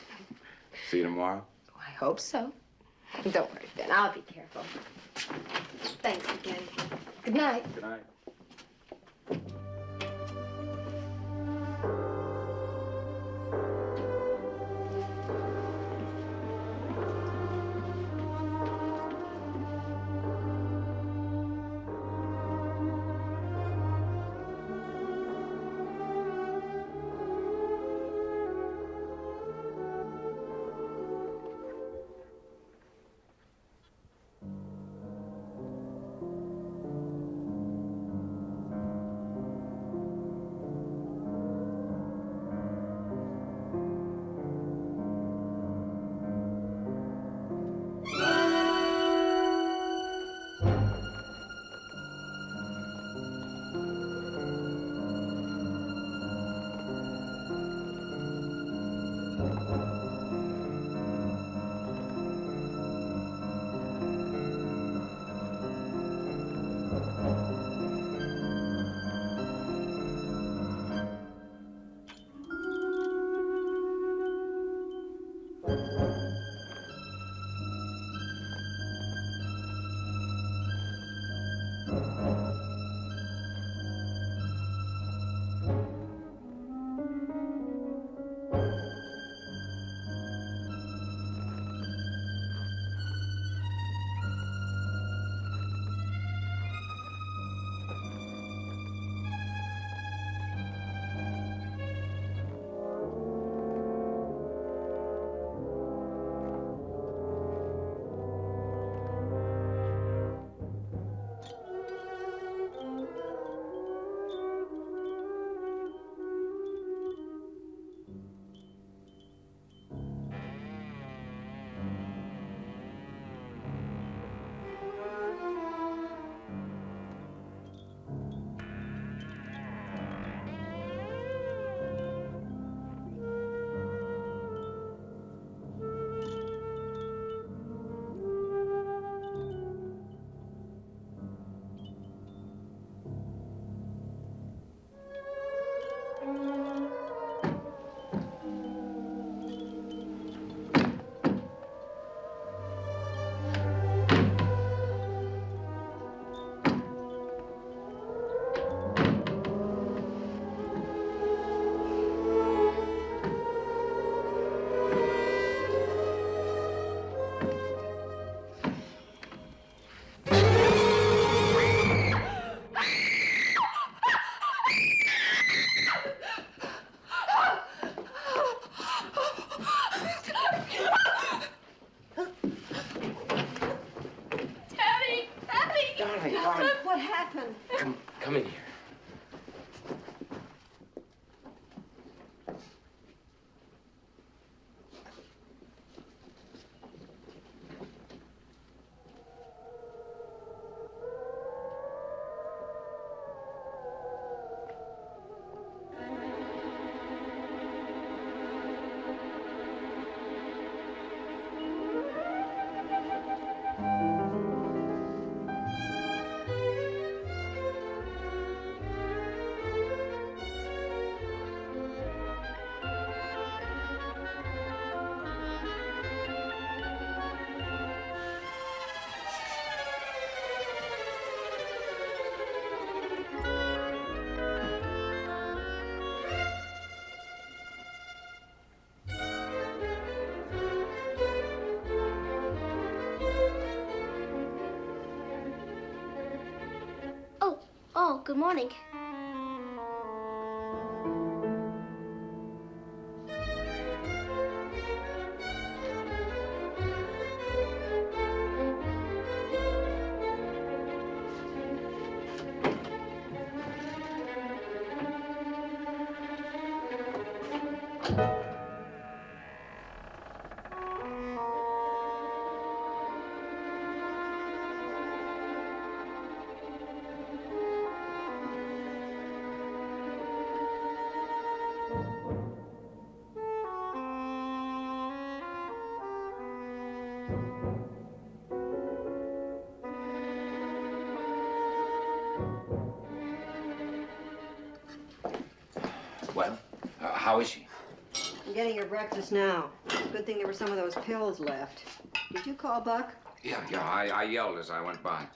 See you tomorrow? I hope so. Don't worry, Ben. I'll be careful. Thanks again. Good night. Good night. What happened? Come in here. Oh, good morning. Well, how is she? I'm getting your breakfast now. Good thing there were some of those pills left. Did you call Buck? Yeah, I yelled as I went by.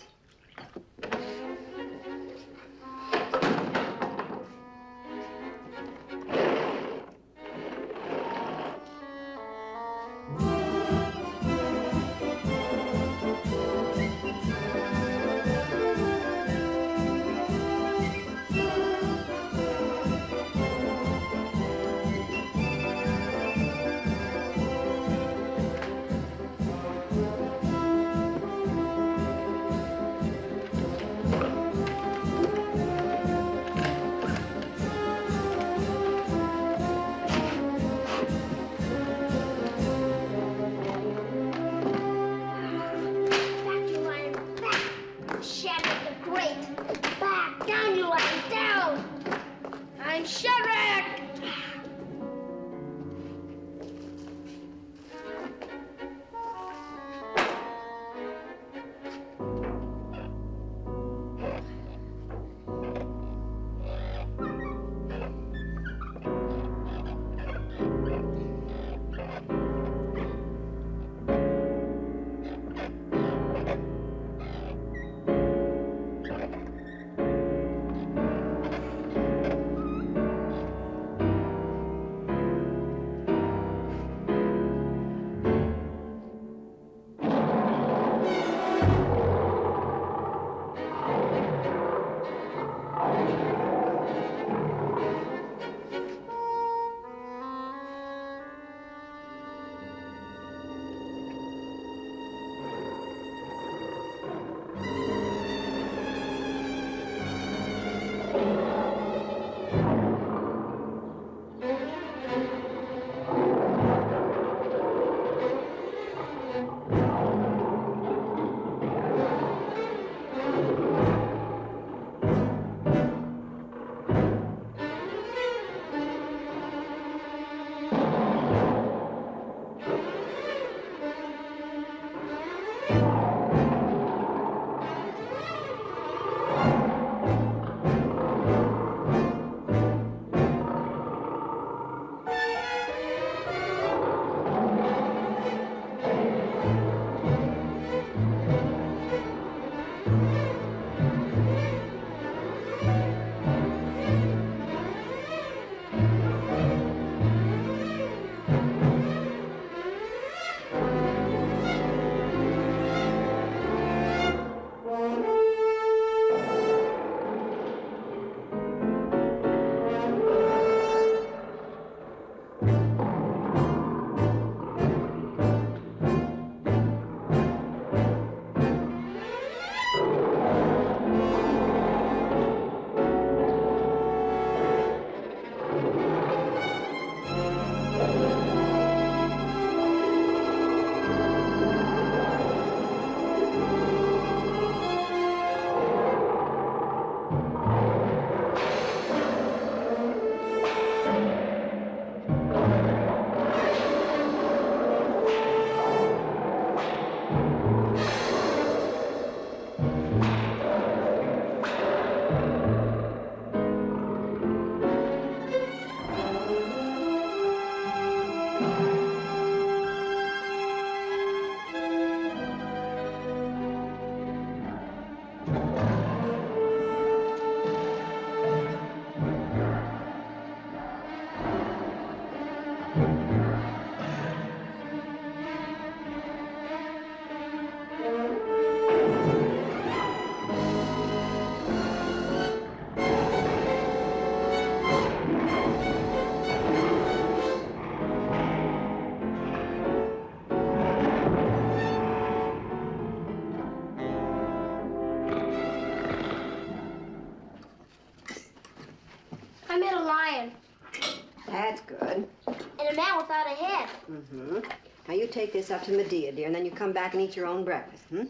lion. That's good. And a man without a head. Mm-hmm. Now you take this up to Medea, dear, and then you come back and eat your own breakfast, hmm?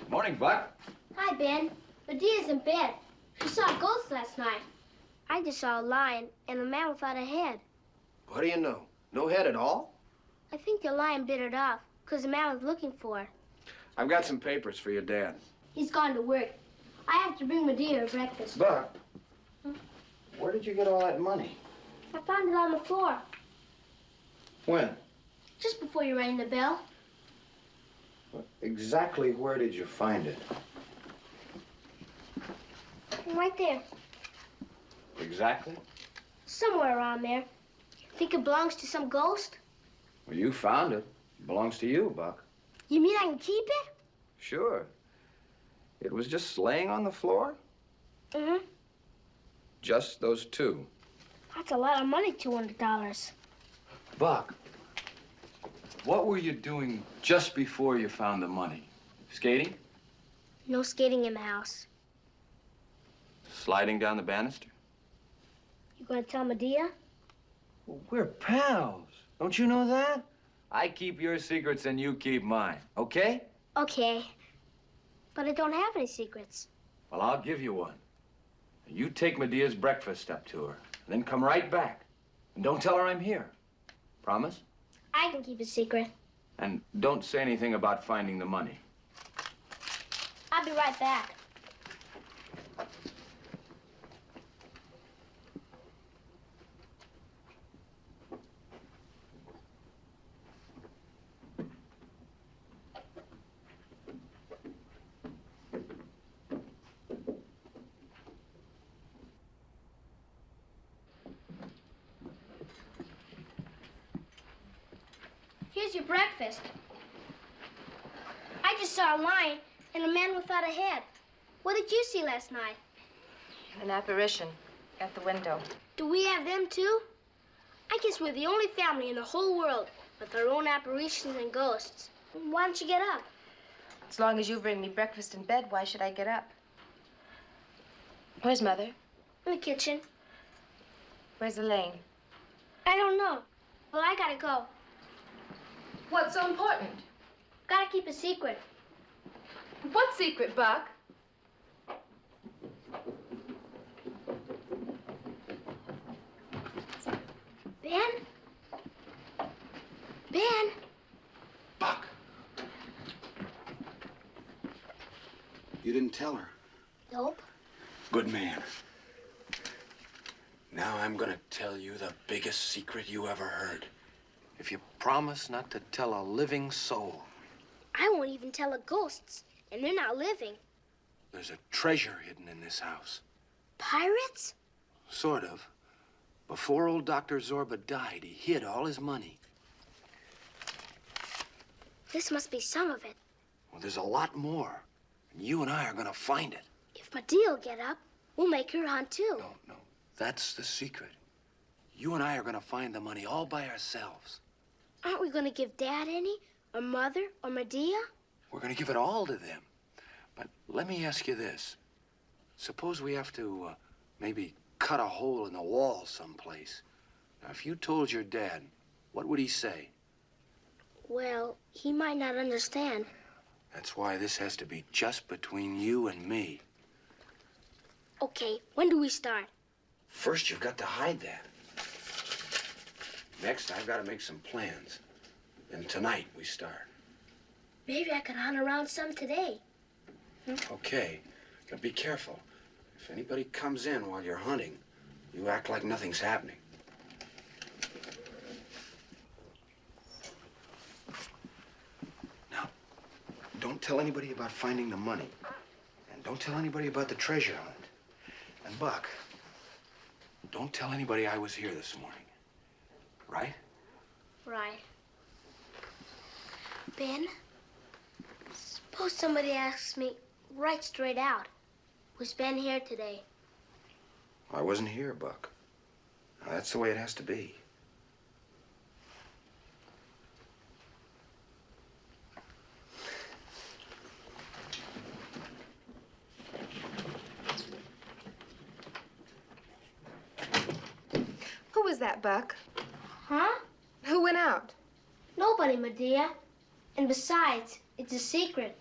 Morning, Buck. Hi, Ben. Medea's in bed. She saw a ghost last night. I just saw a lion and a man without a head. What do you know? No head at all? I think the lion bit it off, because the man was looking for it. I've got some papers for your dad. He's gone to work. I have to bring Medea her breakfast. Buck, where did you get all that money? I found it on the floor, When? just before you rang the bell. Exactly where did you find it? Right there. Exactly? Somewhere around there. Think it belongs to some ghost? Well, you found it. It belongs to you, Buck. You mean I can keep it? Sure. It was just laying on the floor? Mm-hmm. Just those two. That's a lot of money, $200. Buck, what were you doing just before you found the money? Skating? No skating in the house. Sliding down the banister? You gonna tell Medea? Well, we're pals. Don't you know that? I keep your secrets and you keep mine, okay? Okay. But I don't have any secrets. Well, I'll give you one. You take Medea's breakfast up to her, and then come right back. And don't tell her I'm here. Promise? I can keep a secret. And don't say anything about finding the money. I'll be right back. Here's your breakfast. I just saw a lion and a man without a head. What did you see last night? An apparition at the window. Do we have them too? I guess we're the only family in the whole world with our own apparitions and ghosts. Why don't you get up? As long as you bring me breakfast in bed, why should I get up? Where's Mother? In the kitchen. Where's Elaine? I don't know. Well, I gotta go. What's so important? Gotta keep a secret. What secret, Buck? Ben? Ben? Buck! You didn't tell her. Nope. Good man. Now I'm gonna tell you the biggest secret you ever heard. If you promise not to tell a living soul. I won't even tell the ghosts, and they're not living. There's a treasure hidden in this house. Pirates? Sort of. Before old Dr. Zorba died, he hid all his money. This must be some of it. Well, there's a lot more. And you and I are gonna find it. If Medea will get up, we'll make her hunt too. No. That's the secret. You and I are gonna find the money all by ourselves. Aren't we gonna give Dad any? Or Mother? Or Medea? We're gonna give it all to them. But let me ask you this. Suppose we have to, maybe cut a hole in the wall someplace. Now, if you told your dad, what would he say? Well, he might not understand. That's why this has to be just between you and me. Okay, when do we start? First, you've got to hide that. Next, I've got to make some plans. Then tonight, we start. Maybe I could hunt around some today. Okay, but be careful. If anybody comes in while you're hunting, you act like nothing's happening. Now, don't tell anybody about finding the money. And don't tell anybody about the treasure hunt. And Buck, don't tell anybody I was here this morning. Right? Right. Ben, suppose somebody asks me right straight out, was Ben here today? I wasn't here, Buck. Now, that's the way it has to be. Who was that, Buck? Huh? Who went out? Nobody, Medea. And besides, it's a secret.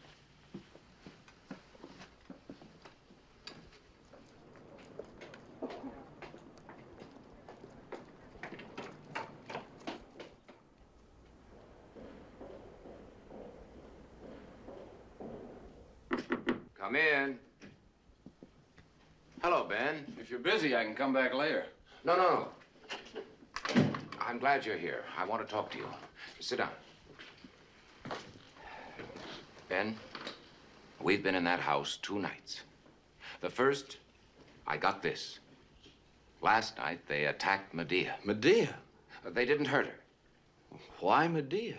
Come in. Hello, Ben. If you're busy, I can come back later. No. I'm glad you're here. I want to talk to you. Sit down. Ben, we've been in that house 2 nights. The first, I got this. Last night, they attacked Medea. Medea? They didn't hurt her. Why Medea?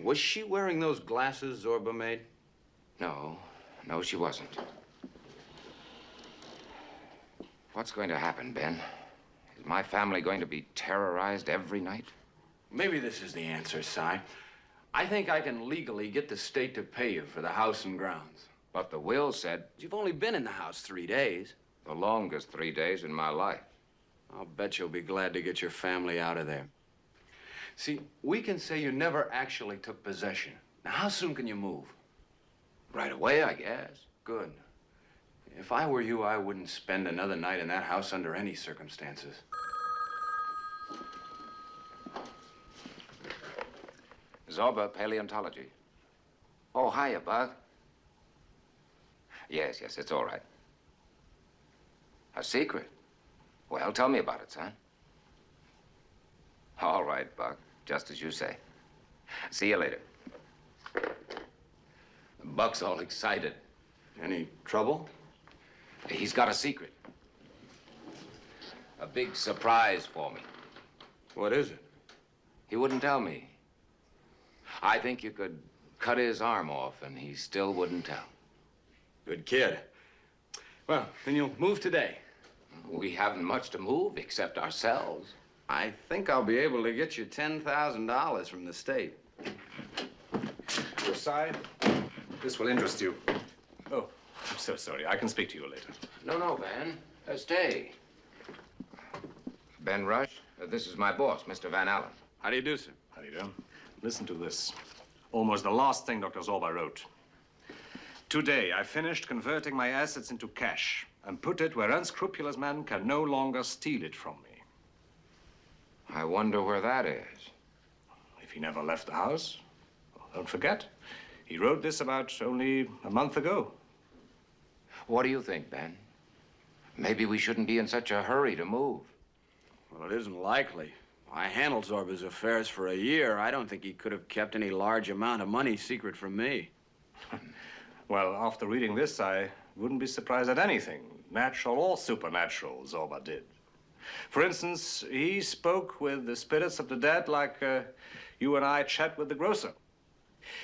Was she wearing those glasses Zorba made? No, she wasn't. What's going to happen, Ben? Is my family going to be terrorized every night? Maybe this is the answer, Si. I think I can legally get the state to pay you for the house and grounds. But the will said... You've only been in the house 3 days. The longest 3 days in my life. I'll bet you'll be glad to get your family out of there. See, we can say you never actually took possession. Now, how soon can you move? Right away, I guess. Good. If I were you, I wouldn't spend another night in that house under any circumstances. Zorba Paleontology. Oh, hiya, Buck. Yes, it's all right. A secret? Well, tell me about it, son. All right, Buck. Just as you say. See you later. Buck's all excited. Any trouble? He's got a secret. A big surprise for me. What is it? He wouldn't tell me. I think you could cut his arm off and he still wouldn't tell. Good kid. Well, then you'll move today. We haven't much to move except ourselves. I think I'll be able to get you $10,000 from the state. Josiah, this will interest you. Oh, I'm so sorry. I can speak to you later. No, Ben. Stay. Ben Rush, this is my boss, Mr. Van Allen. How do you do, sir? How do you do? Listen to this. Almost the last thing Dr. Zorba wrote. Today, I finished converting my assets into cash and put it where unscrupulous men can no longer steal it from me. I wonder where that is. If he never left the house, well, don't forget, he wrote this about only a month ago. What do you think, Ben? Maybe we shouldn't be in such a hurry to move. Well, it isn't likely. I handled Zorba's affairs for a year. I don't think he could have kept any large amount of money secret from me. Well, after reading this, I wouldn't be surprised at anything, natural or supernatural, Zorba did. For instance, he spoke with the spirits of the dead like you and I chat with the grocer.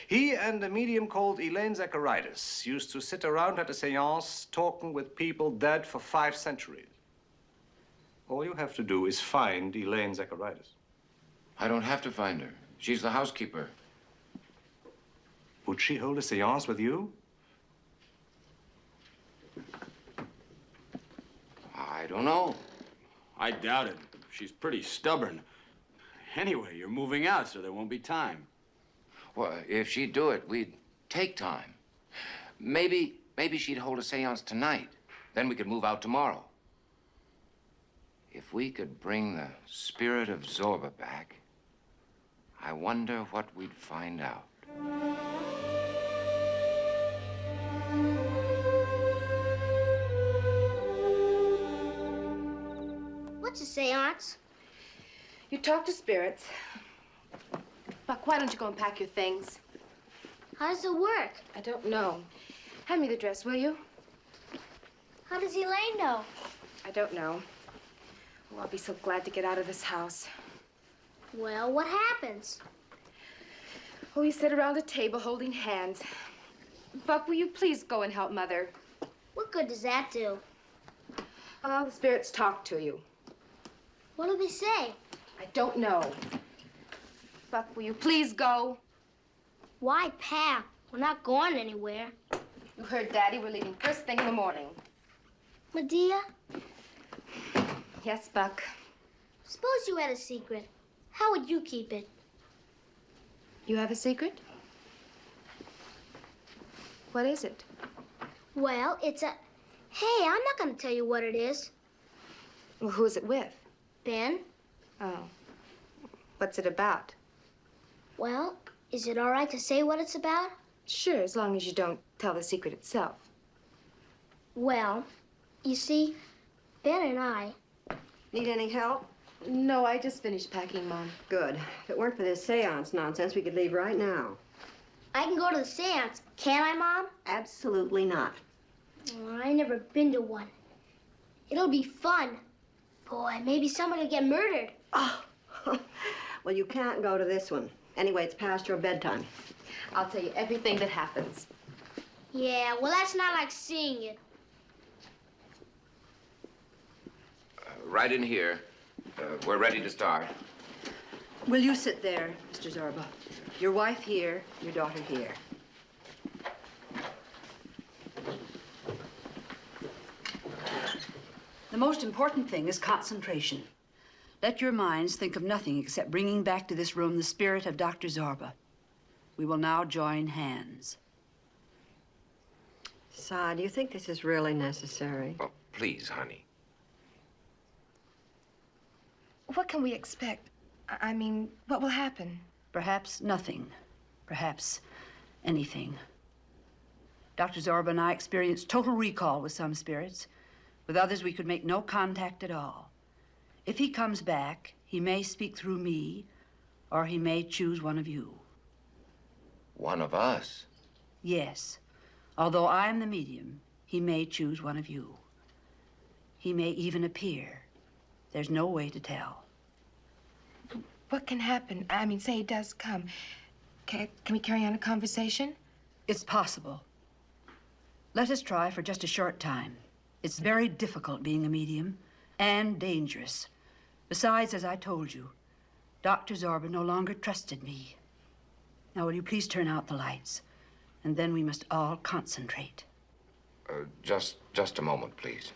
He and a medium called Elaine Zacharias used to sit around at a seance talking with people dead for 5 centuries. All you have to do is find Elaine Zacharias. I don't have to find her. She's the housekeeper. Would she hold a seance with you? I don't know. I doubt it. She's pretty stubborn. Anyway, you're moving out, so there won't be time. Well, if she'd do it, we'd take time. Maybe she'd hold a seance tonight. Then we could move out tomorrow. If we could bring the spirit of Zorba back, I wonder what we'd find out. What's a seance? You talk to spirits. Buck, why don't you go and pack your things? How does it work? I don't know. Hand me the dress, will you? How does Elaine know? I don't know. Oh, I'll be so glad to get out of this house. Well, what happens? Oh, we sit around a table holding hands. Buck, will you please go and help Mother? What good does that do? Oh, the spirits talk to you. What do they say? I don't know. Buck, will you please go? Why, Pap? We're not going anywhere. You heard Daddy. We're leaving first thing in the morning. Medea, Yes, Buck. suppose you had a secret. How would you keep it? You have a secret? What is it? Well, it's a... Hey, I'm not going to tell you what it is. Well, who's it with? Ben? Oh. What's it about? Well, is it all right to say what it's about? Sure, as long as you don't tell the secret itself. Well, you see, Ben and I... Need any help? No, I just finished packing, Mom. Good. If it weren't for this seance nonsense, we could leave right now. I can go to the seance, can't I, Mom? Absolutely not. Oh, I've never been to one. It'll be fun. Boy, maybe someone will get murdered. Oh, well, you can't go to this one. Anyway, it's past your bedtime. I'll tell you everything that happens. Yeah, well, that's not like seeing it. Right in here. We're ready to start. Will you sit there, Mr. Zorba? Your wife here, your daughter here. The most important thing is concentration. Let your minds think of nothing except bringing back to this room the spirit of Dr. Zorba. We will now join hands. Si, do you think this is really necessary? Oh, please, honey. What can we expect? I mean, what will happen? Perhaps nothing. Perhaps anything. Dr. Zorba and I experienced total recall with some spirits. With others, we could make no contact at all. If he comes back, he may speak through me, or he may choose one of you. One of us? Yes. Although I am the medium, he may choose one of you. He may even appear. There's no way to tell. What can happen? I mean, say he does come. Can we carry on a conversation? It's possible. Let us try for just a short time. It's very difficult being a medium, and dangerous. Besides, as I told you, Dr. Zorba no longer trusted me. Now, will you please turn out the lights? And then we must all concentrate. Just a moment, please.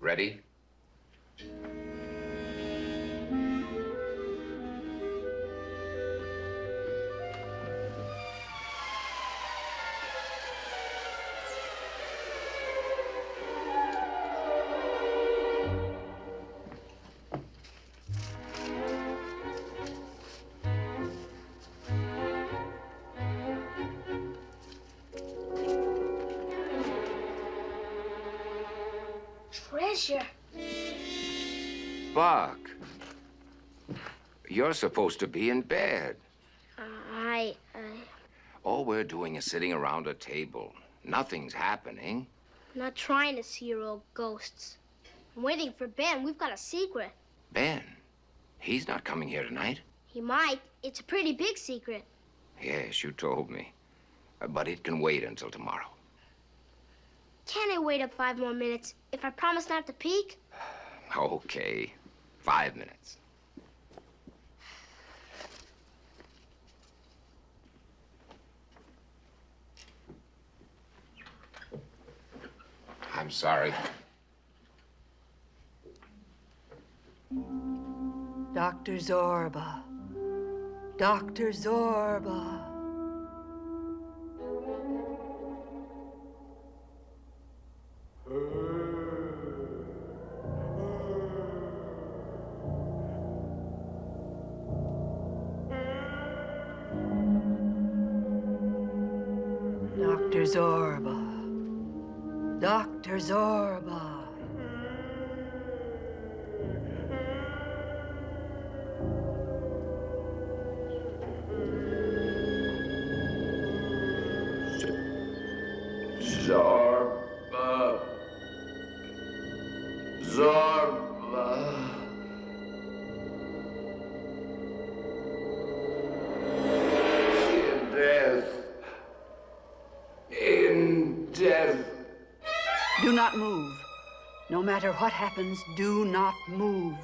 Ready? Treasure. Buck. You're supposed to be in bed. All we're doing is sitting around a table. Nothing's happening. I'm not trying to see your old ghosts. I'm waiting for Ben. We've got a secret. Ben, he's not coming here tonight. He might. It's a pretty big secret. Yes, you told me. But it can wait until tomorrow. Can't I wait up 5 more minutes if I promise not to peek? Okay. 5 minutes. I'm sorry. Dr. Zorba. Dr. Zorba. Dr. Zorba. Dr. Zorba. Zorba. Zorba. In death. In death. Do not move. No matter what happens, do not move.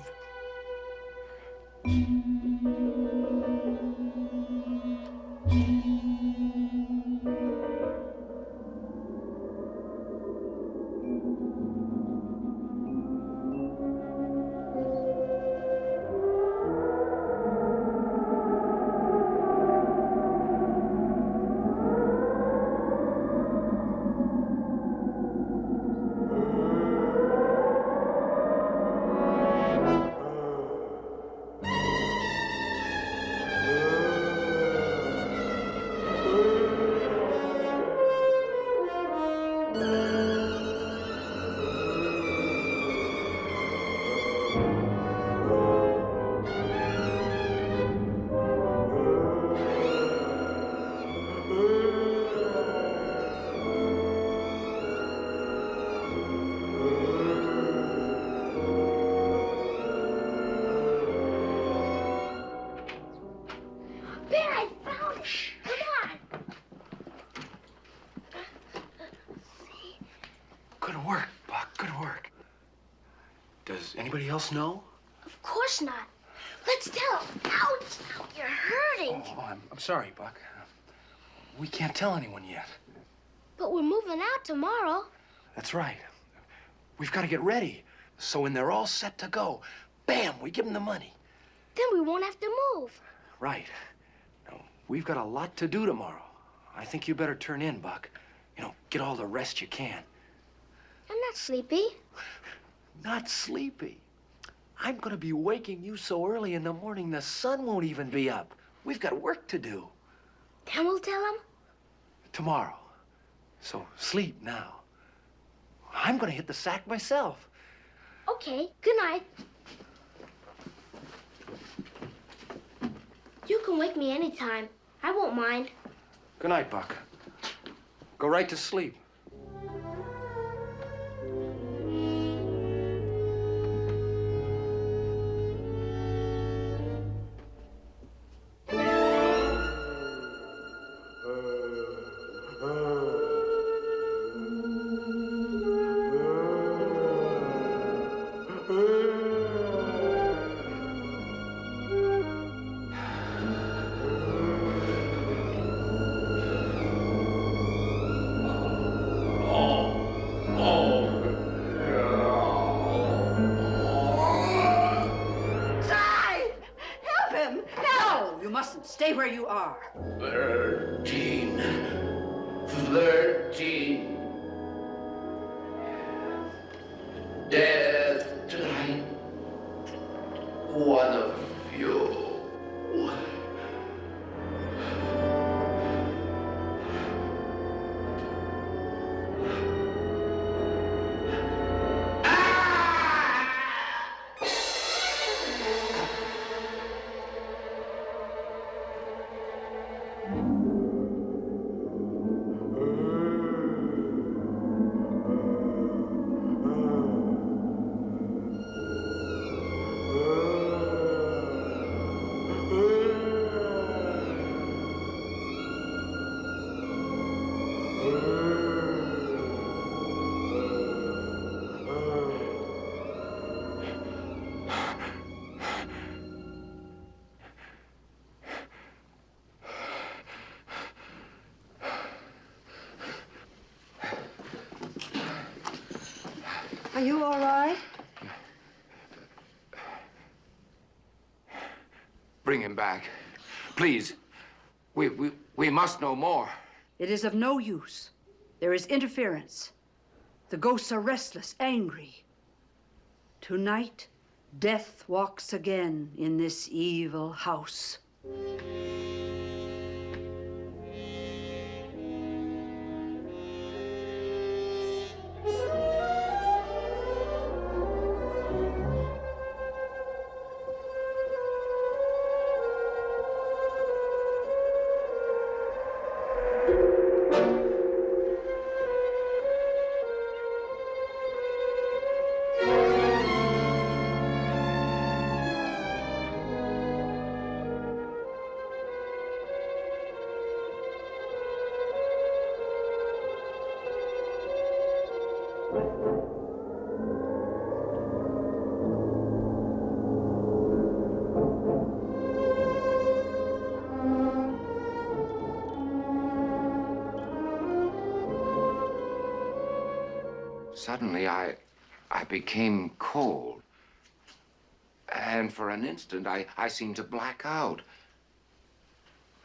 Good work, Buck. Good work. Does anybody else know? Of course not. Let's tell him. Ouch! Ow, you're hurting. Oh, I'm sorry, Buck. We can't tell anyone yet. But we're moving out tomorrow. That's right. We've got to get ready. So when they're all set to go, bam, we give them the money. Then we won't have to move. Right. Now, we've got a lot to do tomorrow. I think you better turn in, Buck. You know, get all the rest you can. I'm not sleepy. Not sleepy. I'm gonna be waking you so early in the morning the sun won't even be up. We've got work to do. Then we'll tell him? Tomorrow. So sleep now. I'm gonna hit the sack myself. Okay, good night. You can wake me anytime. I won't mind. Good night, Buck. Go right to sleep. Stay where you are. 13. Death tonight. One of you. Are you all right? Bring him back. Please. We must know more. It is of no use. There is interference. The ghosts are restless, angry. Tonight, death walks again in this evil house. Suddenly, I became cold. And for an instant, I seemed to black out.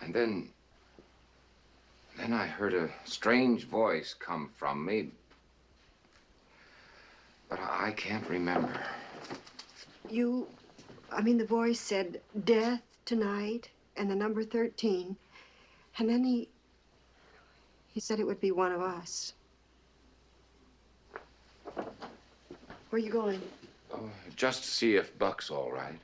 And then I heard a strange voice come from me. But I can't remember. The voice said, death tonight, and the number 13. And then he said it would be one of us. Where are you going? Oh, just to see if Buck's all right.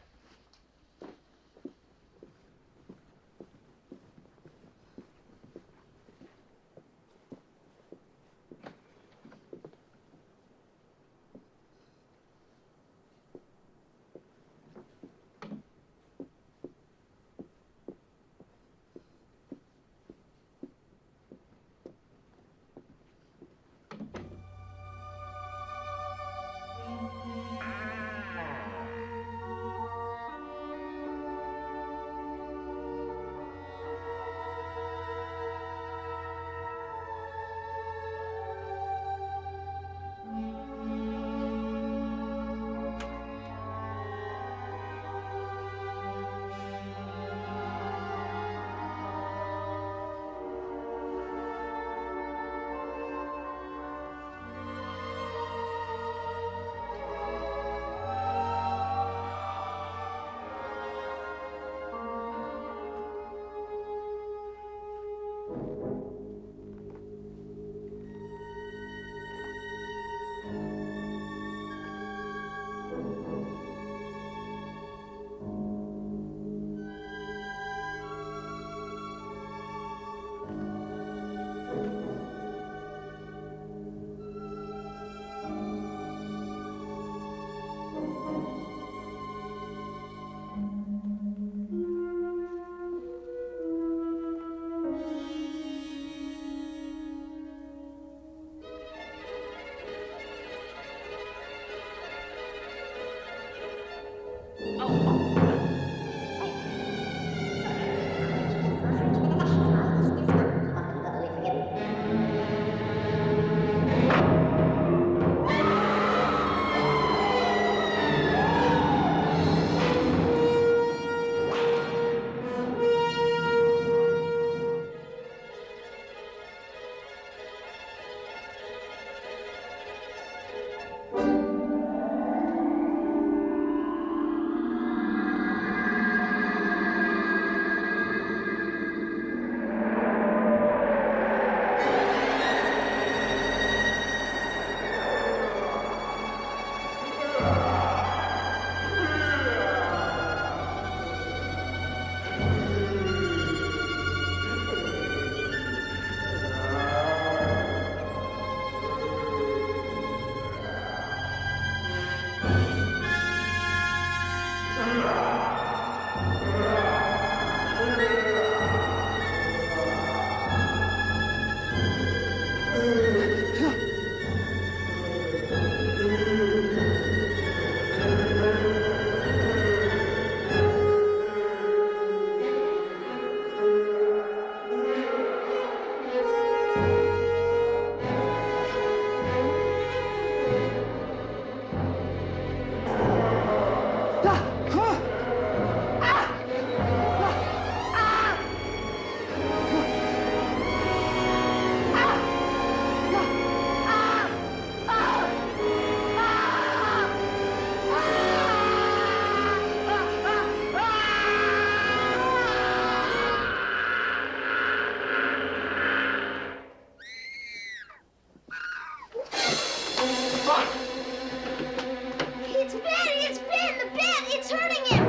It's Ben! The bed! It's hurting him!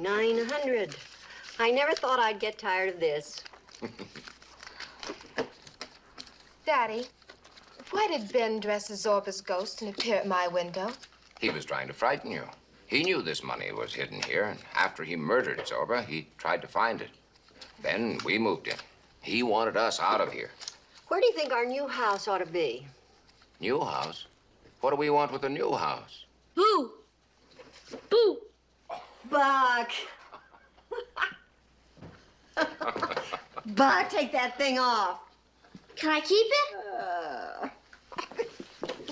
$8.99 100. I never thought I'd get tired of this. Daddy, why did Ben dress as Zorba's ghost and appear at my window? He was trying to frighten you. He knew this money was hidden here, and after he murdered Zorba, he tried to find it. Then we moved in. He wanted us out of here. Where do you think our new house ought to be? New house? What do we want with a new house? Boo! Boo! Buck! Buck, take that thing off. Can I keep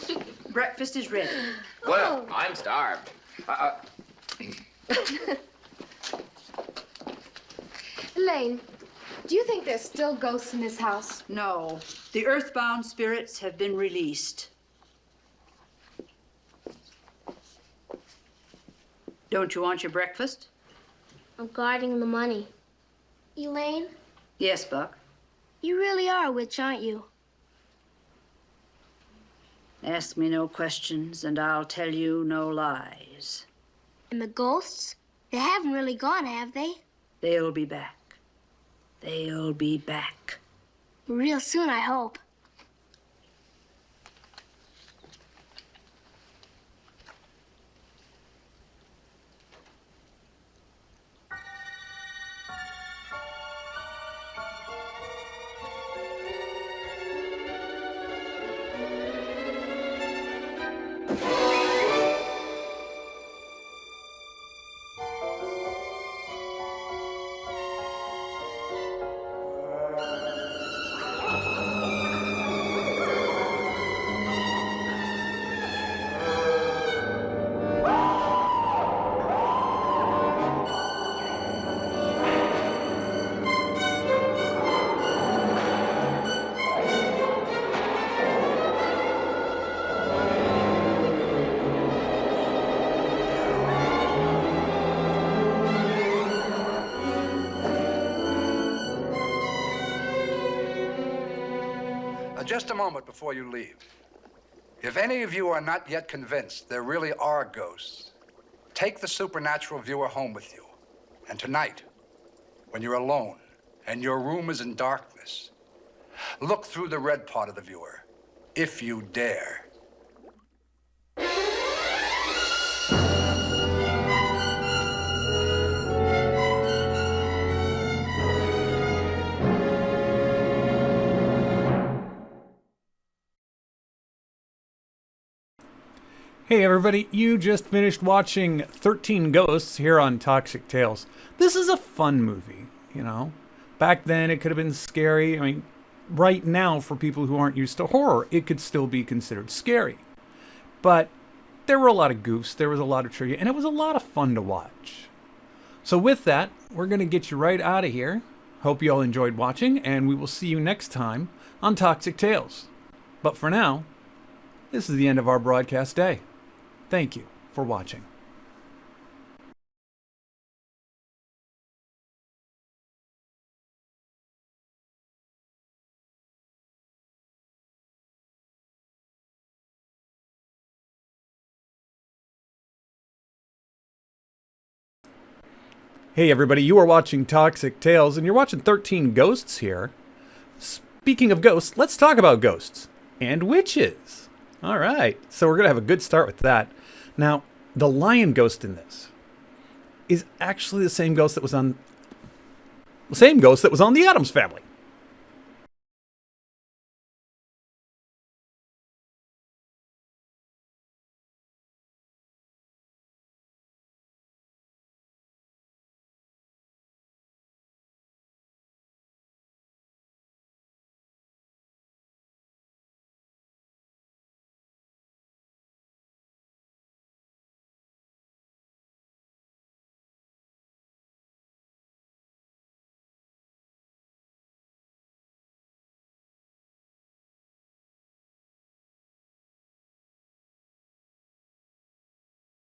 it? Breakfast is ready. Well, I'm starved. Elaine, do you think there's still ghosts in this house? No, the earthbound spirits have been released. Don't you want your breakfast? I'm guarding the money. Elaine, Yes, Buck. you really are a witch, aren't you? Ask me no questions, and I'll tell you no lies. And the ghosts? They haven't really gone, have they? They'll be back. They'll be back. Real soon, I hope. Just a moment before you leave. If any of you are not yet convinced there really are ghosts, take the supernatural viewer home with you. And tonight, when you're alone and your room is in darkness, look through the red part of the viewer, if you dare. Hey everybody, you just finished watching 13 Ghosts here on Toxic Tales. This is a fun movie, you know. Back then it could have been scary. I mean, right now for people who aren't used to horror, it could still be considered scary. But there were a lot of goofs, there was a lot of trivia, and it was a lot of fun to watch. So with that, we're going to get you right out of here. Hope you all enjoyed watching, and we will see you next time on Toxic Tales. But for now, this is the end of our broadcast day. Thank you for watching. Hey everybody, you are watching Toxic Tales, and you're watching 13 Ghosts here. Speaking of ghosts, let's talk about ghosts and witches. All right, so we're going to have a good start with that. Now, the lion ghost in this is actually the same ghost that was on the Addams Family.